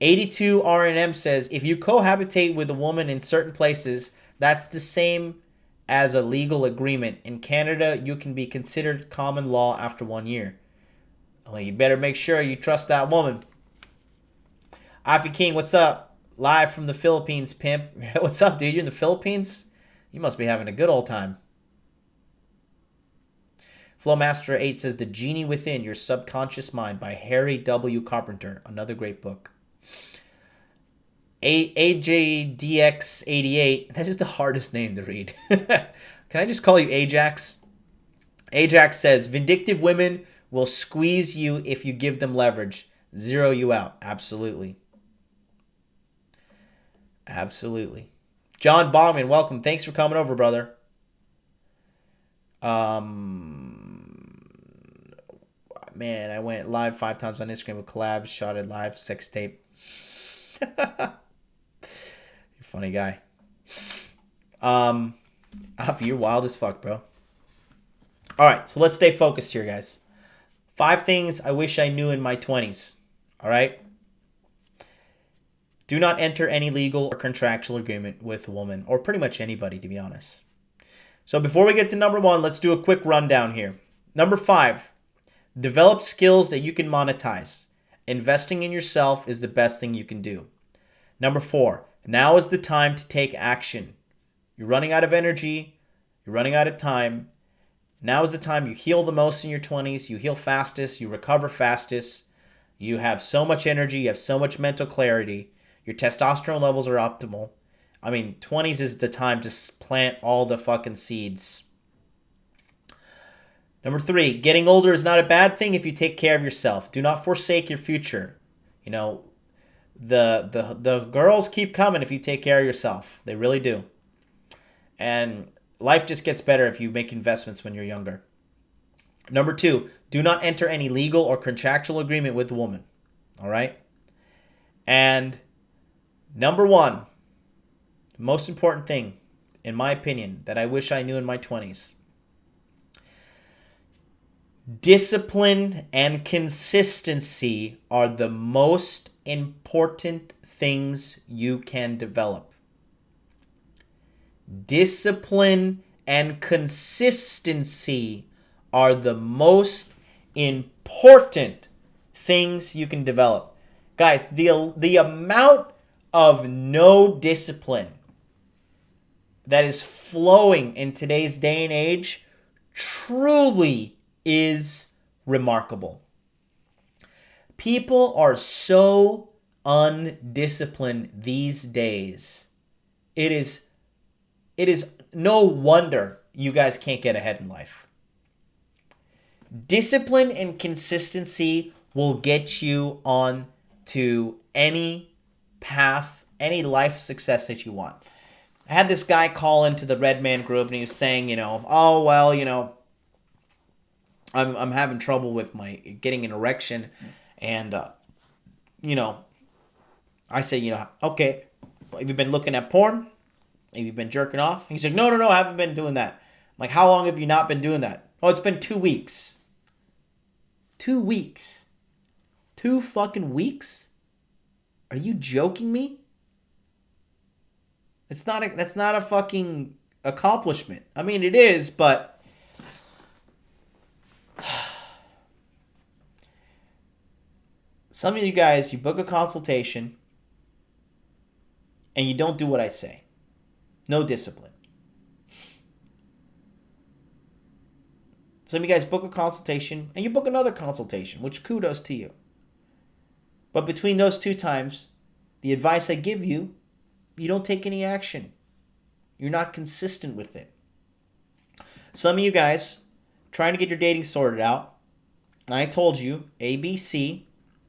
82 RNM says, if you cohabitate with a woman in certain places, that's the same as a legal agreement. In Canada, you can be considered common law after 1 year. Well, you better make sure you trust that woman. Afi King, what's up? Live from the Philippines, pimp. What's up, dude? You're in the Philippines? You must be having a good old time. Flowmaster8 says, The Genie Within Your Subconscious Mind by Harry W. Carpenter. Another great book. AJDX88. That is the hardest name to read. Can I just call you Ajax? Ajax says, vindictive women will squeeze you if you give them leverage. Zero you out. Absolutely. Absolutely. John Bogman, welcome. Thanks for coming over, brother. Man, I went live 5 times on Instagram with collabs, shot at live, sex tape. You're a funny guy. Afi, you're wild as fuck, bro. All right, so let's stay focused here, guys. 5 things I wish I knew in my 20s. All right? Do not enter any legal or contractual agreement with a woman, or pretty much anybody, to be honest. So before we get to number 1, let's do a quick rundown here. Number 5, develop skills that you can monetize. Investing in yourself is the best thing you can do. Number 4, now is the time to take action. You're running out of energy. You're running out of time. Now is the time you heal the most in your 20s. You heal fastest. You recover fastest. You have so much energy. You have so much mental clarity. Your testosterone levels are optimal. I mean, 20s is the time to plant all the fucking seeds. Number 3, getting older is not a bad thing if you take care of yourself. Do not forsake your future. You know, the girls keep coming if you take care of yourself. They really do. And life just gets better if you make investments when you're younger. Number 2, do not enter any legal or contractual agreement with the woman. All right? And number 1, most important thing, in my opinion, that I wish I knew in my 20s. Discipline and consistency are the most important things you can develop. Discipline and consistency are the most important things you can develop. Guys, the amount of no discipline that is flowing in today's day and age truly is remarkable. People are so undisciplined these days. It is no wonder you guys can't get ahead in life. Discipline and consistency will get you on to any path, any life success that you want. I had this guy call into the Red Man group and he was saying, oh, well, I'm having trouble with my getting an erection. And, I say, okay, have you been looking at porn? Have you been jerking off? He said, no, I haven't been doing that. I'm like, how long have you not been doing that? Oh, it's been 2 weeks. 2 weeks. 2 fucking weeks? Are you joking me? That's not a fucking accomplishment. I mean, it is, but some of you guys, you book a consultation and you don't do what I say. No discipline. Some of you guys book a consultation and you book another consultation, which kudos to you. But between those 2 times, the advice I give you, you don't take any action. You're not consistent with it. Some of you guys trying to get your dating sorted out, and I told you ABC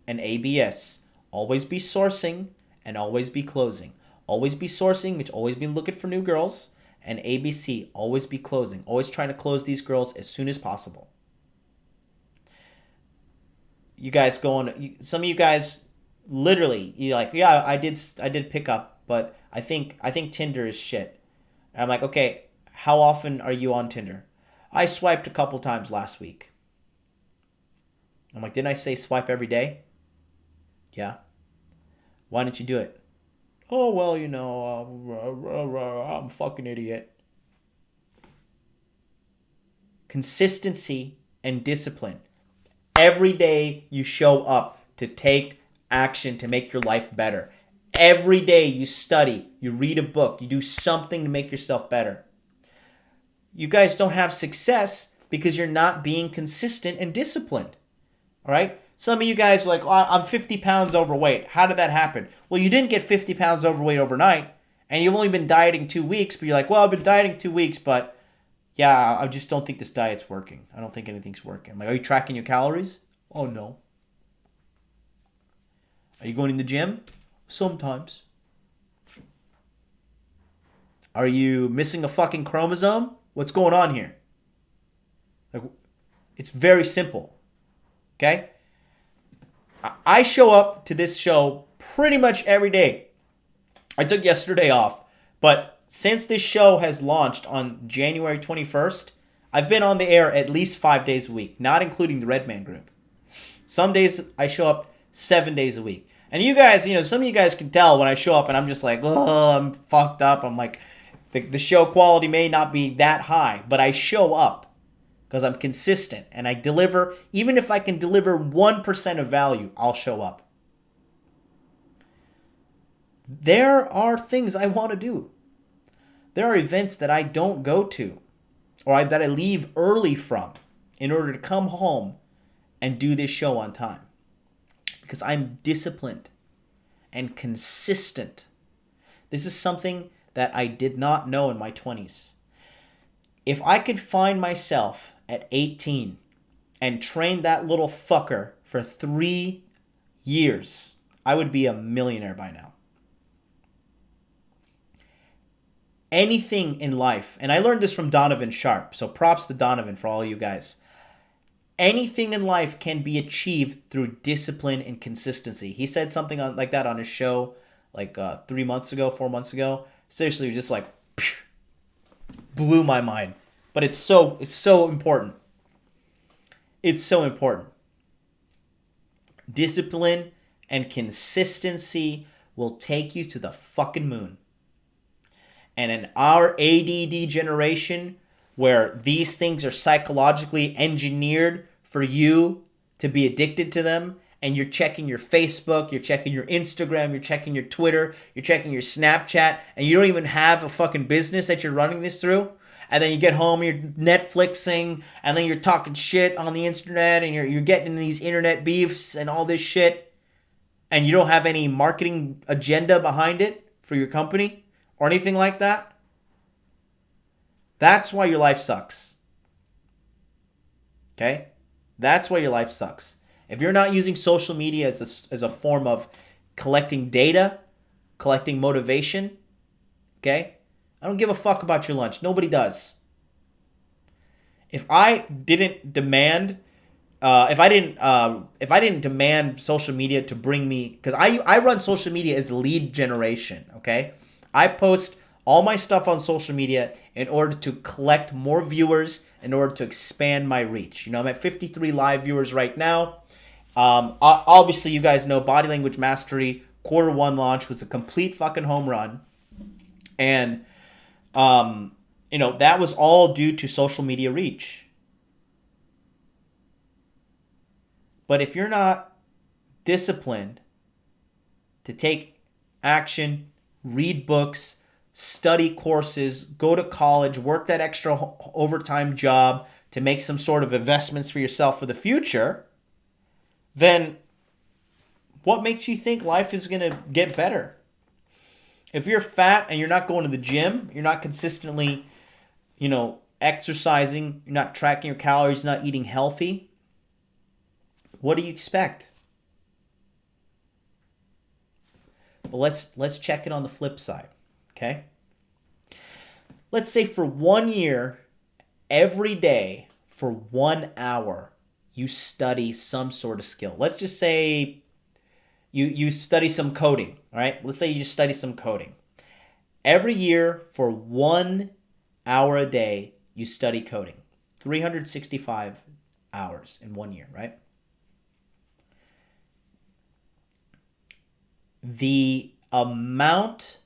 and ABS. Always be sourcing and always be closing. Always be sourcing, which always be looking for new girls, and ABC, always be closing. Always trying to close these girls as soon as possible. You guys some of you guys literally, you're like, yeah, I did pick up, but I think Tinder is shit. And I'm like, okay, how often are you on Tinder? I swiped a couple times last week. I'm like, didn't I say swipe every day? Yeah. Why didn't you do it? Oh, well, I'm a fucking idiot. Consistency and discipline. Every day you show up to take action to make your life better. Every day you study, you read a book, you do something to make yourself better. You guys don't have success because you're not being consistent and disciplined. All right? Some of you guys are like, oh, I'm 50 pounds overweight. How did that happen? Well, you didn't get 50 pounds overweight overnight, and you've only been dieting 2 weeks, but you're like, well, I've been dieting 2 weeks, but yeah, I just don't think this diet's working. I don't think anything's working. I'm like, are you tracking your calories? Oh, no. Are you going to the gym? Sometimes. Are you missing a fucking chromosome? What's going on here? Like, it's very simple. Okay? I show up to this show pretty much every day. I took yesterday off, but since this show has launched on January 21st, I've been on the air at least 5 days a week, not including the Red Man group. Some days I show up 7 days a week. And you guys, some of you guys can tell when I show up and I'm just like, oh, I'm fucked up. I'm like, the show quality may not be that high, but I show up because I'm consistent and I deliver. Even if I can deliver 1% of value, I'll show up. There are things I want to do. There are events that I don't go to or that I leave early from in order to come home and do this show on time. Because I'm disciplined and consistent. This is something that I did not know in my 20s. If I could find myself at 18 and train that little fucker for 3 years, I would be a millionaire by now. Anything in life, and I learned this from Donovan Sharp, so props to Donovan for all you guys. Anything in life can be achieved through discipline and consistency. He said something like that on his show like 4 months ago. Seriously, just like blew my mind. But it's so important. It's so important. Discipline and consistency will take you to the fucking moon. And in our ADD generation, where these things are psychologically engineered for you to be addicted to them, and you're checking your Facebook, you're checking your Instagram, you're checking your Twitter, you're checking your Snapchat, and you don't even have a fucking business that you're running this through, and then you get home, you're Netflixing, and then you're talking shit on the internet, and you're getting in these internet beefs and all this shit, and you don't have any marketing agenda behind it for your company or anything like that, that's why your life sucks. Okay? That's why your life sucks. If you're not using social media as a form of collecting data, collecting motivation, okay? I don't give a fuck about your lunch. Nobody does. If I didn't demand, if I didn't demand social media to bring me, because I run social media as lead generation, okay? I post all my stuff on social media in order to collect more viewers, in order to expand my reach. You know, I'm at 53 live viewers right now. Obviously, you guys know Body Language Mastery Q1 launch was a complete fucking home run. And, that was all due to social media reach. But if you're not disciplined to take action, read books, study courses, go to college, work that extra overtime job to make some sort of investments for yourself for the future, then what makes you think life is going to get better? If you're fat and you're not going to the gym, you're not consistently, exercising, you're not tracking your calories, not eating healthy, what do you expect? Well, let's check it on the flip side, okay? Let's say for 1 year, every day for 1 hour, you study some sort of skill. Let's just say you study some coding, all right? Let's say you just study some coding. Every year for 1 hour a day, you study coding. 365 hours in 1 year, right? The amount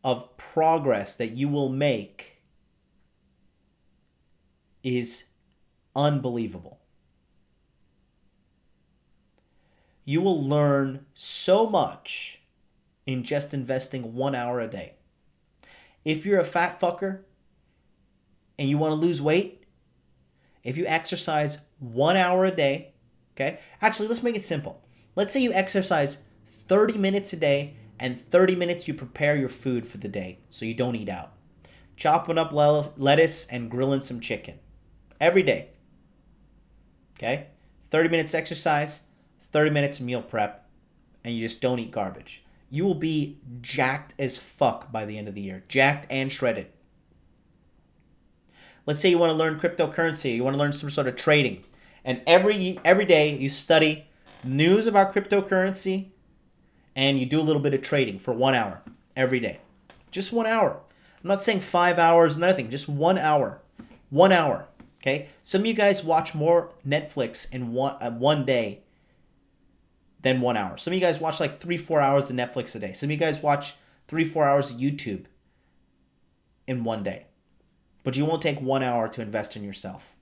of progress that you will make is unbelievable. You will learn so much in just investing 1 hour a day. If you're a fat fucker and you want to lose weight, if you exercise 1 hour a day, okay? Actually, let's make it simple. Let's say you exercise 30 minutes a day and 30 minutes you prepare your food for the day so you don't eat out. Chopping up lettuce and grilling some chicken every day. Okay? 30 minutes exercise, 30 minutes meal prep, and you just don't eat garbage. You will be jacked as fuck by the end of the year. Jacked and shredded. Let's say you want to learn cryptocurrency. You want to learn some sort of trading. And every day you study news about cryptocurrency and you do a little bit of trading for 1 hour every day. Just 1 hour. I'm not saying 5 hours, nothing. Just 1 hour. 1 hour. Okay? Some of you guys watch more Netflix in one day than 1 hour. Some of you guys watch like 3-4 hours of Netflix a day. Some of you guys watch 3-4 hours of YouTube in one day. But you won't take 1 hour to invest in yourself.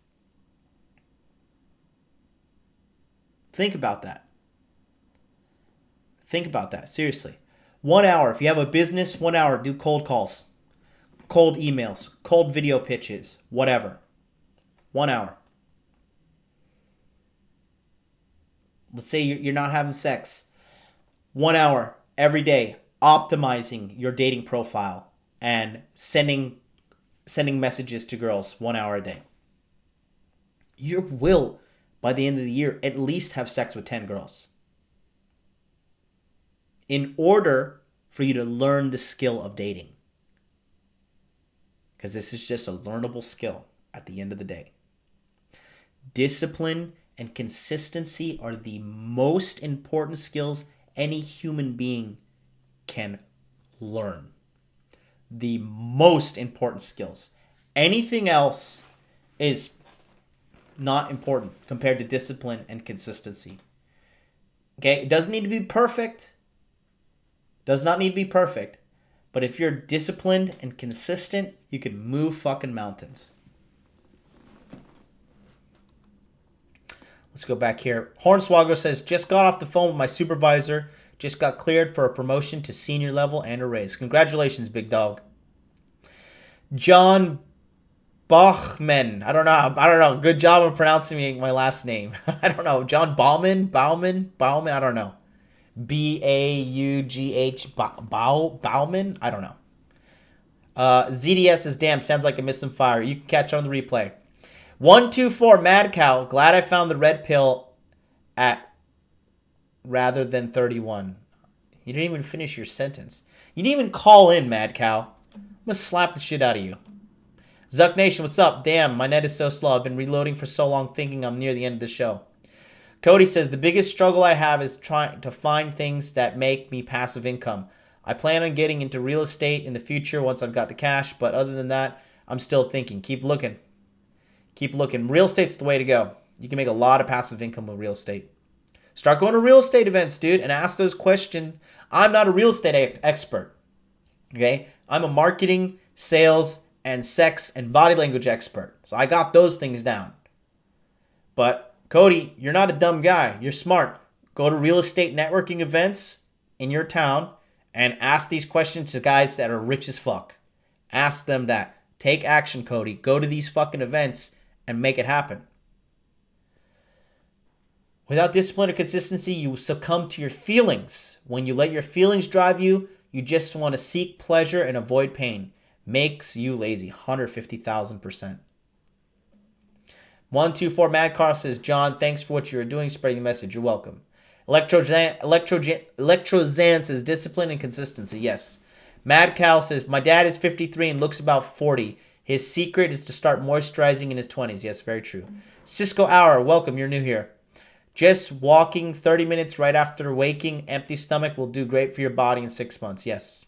Think about that. Think about that, seriously. 1 hour, if you have a business, 1 hour, do cold calls, cold emails, cold video pitches, whatever. 1 hour. Let's say you're not having sex. 1 hour every day, optimizing your dating profile. and sending messages to girls 1 hour a day. You will, by the end of the year, at least have sex with 10 girls. In order for you to learn the skill of dating. Because this is just a learnable skill at the end of the day. Discipline and consistency are the most important skills any human being can learn. The most important skills. Anything else is not important compared to discipline and consistency. Okay, it doesn't need to be perfect. Does not need to be perfect. But if you're disciplined and consistent, you can move fucking mountains. Let's go back here. Hornswoggle says, just got off the phone with my supervisor. Just got cleared for a promotion to senior level and a raise. Congratulations, big dog. John Bachman. I don't know. Good job of pronouncing my last name. I don't know. John Bauman. I don't know. Baugh. Bauman. I don't know. ZDS says, damn, sounds like I missed some fire. You can catch on the replay. 124 Mad Cow. Glad I found the red pill at rather than 31. You didn't even finish your sentence. You didn't even call in, Mad Cow. I'm going to slap the shit out of you. Zuck Nation, what's up? Damn, my net is so slow. I've been reloading for so long thinking I'm near the end of the show. Cody says, the biggest struggle I have is trying to find things that make me passive income. I plan on getting into real estate in the future once I've got the cash, but other than that, I'm still thinking. Keep looking. Keep looking. Real estate's the way to go. You can make a lot of passive income with real estate. Start going to real estate events, dude, and ask those questions. I'm not a real estate expert, okay? I'm a marketing, sales, and sex and body language expert. So I got those things down. But, Cody, you're not a dumb guy. You're smart. Go to real estate networking events in your town and ask these questions to guys that are rich as fuck. Ask them that. Take action, Cody. Go to these fucking events and make it happen. Without discipline or consistency, you succumb to your feelings. When you let your feelings drive you, you just want to seek pleasure and avoid pain. Makes you lazy. 150,000%. 124 Madcar says, John, thanks for what you're doing, spreading the message. You're welcome. Electrozan says, discipline and consistency. Yes. Mad Cow says, my dad is 53 and looks about 40. His secret is to start moisturizing in his 20s. Yes, very true. Cisco Hour, welcome. You're new here. Just walking 30 minutes right after waking, empty stomach will do great for your body in 6 months. Yes.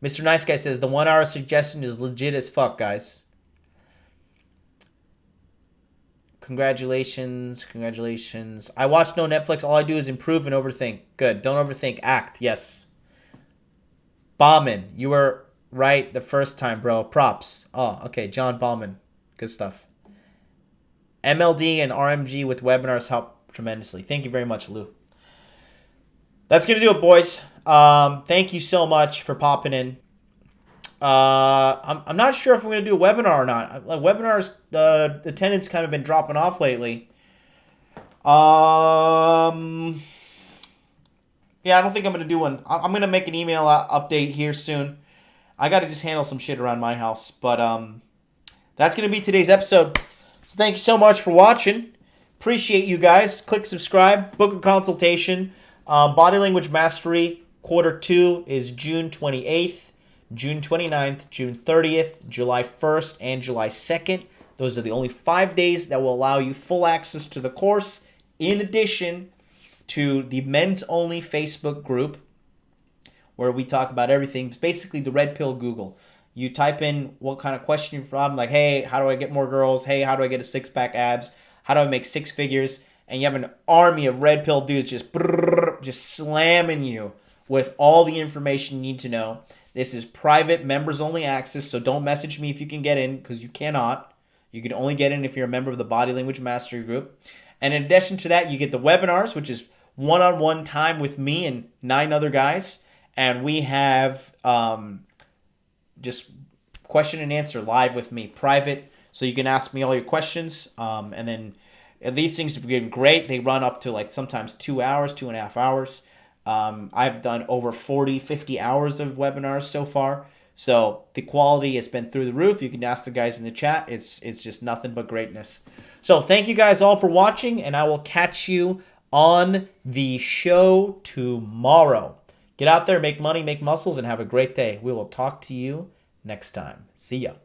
Mr. Nice Guy says, the 1 hour suggestion is legit as fuck, guys. Congratulations. I watch no Netflix. All I do is improve and overthink. Good. Don't overthink. Act. Yes. Bauman, you were right the first time, bro. Props. Oh, okay. John Bauman. Good stuff. MLD and RMG with webinars help tremendously. Thank you very much, Lou. That's going to do it, boys. Thank you so much for popping in. I'm not sure if I'm going to do a webinar or not. Webinars, attendance kind of been dropping off lately. Yeah, I don't think I'm going to do one. I'm going to make an email update here soon. I got to just handle some shit around my house. But that's going to be today's episode. So thank you so much for watching. Appreciate you guys. Click subscribe. Book a consultation. Body Language Mastery Quarter 2 is June 28th, June 29th, June 30th, July 1st, and July 2nd. Those are the only 5 days that will allow you full access to the course, in addition to the men's only Facebook group where we talk about everything. It's basically the Red Pill Google. You type in what kind of question you're from, like, hey, how do I get more girls? Hey, how do I get a six-pack abs? How do I make six figures? And you have an army of red pill dudes just slamming you with all the information you need to know. This is private, members-only access, so don't message me if you can get in, because you cannot. You can only get in if you're a member of the Body Language Mastery Group. And in addition to that, you get the webinars, which is one-on-one time with me and 9 other guys. And we have just question and answer live with me, private, so you can ask me all your questions. And then these things have been great. They run up to like sometimes 2 hours, 2.5 hours. I've done over 40, 50 hours of webinars so far. So the quality has been through the roof. You can ask the guys in the chat. It's just nothing but greatness. So thank you guys all for watching, and I will catch you on the show tomorrow. Get out there, make money, make muscles, and have a great day. We will talk to you next time. See ya.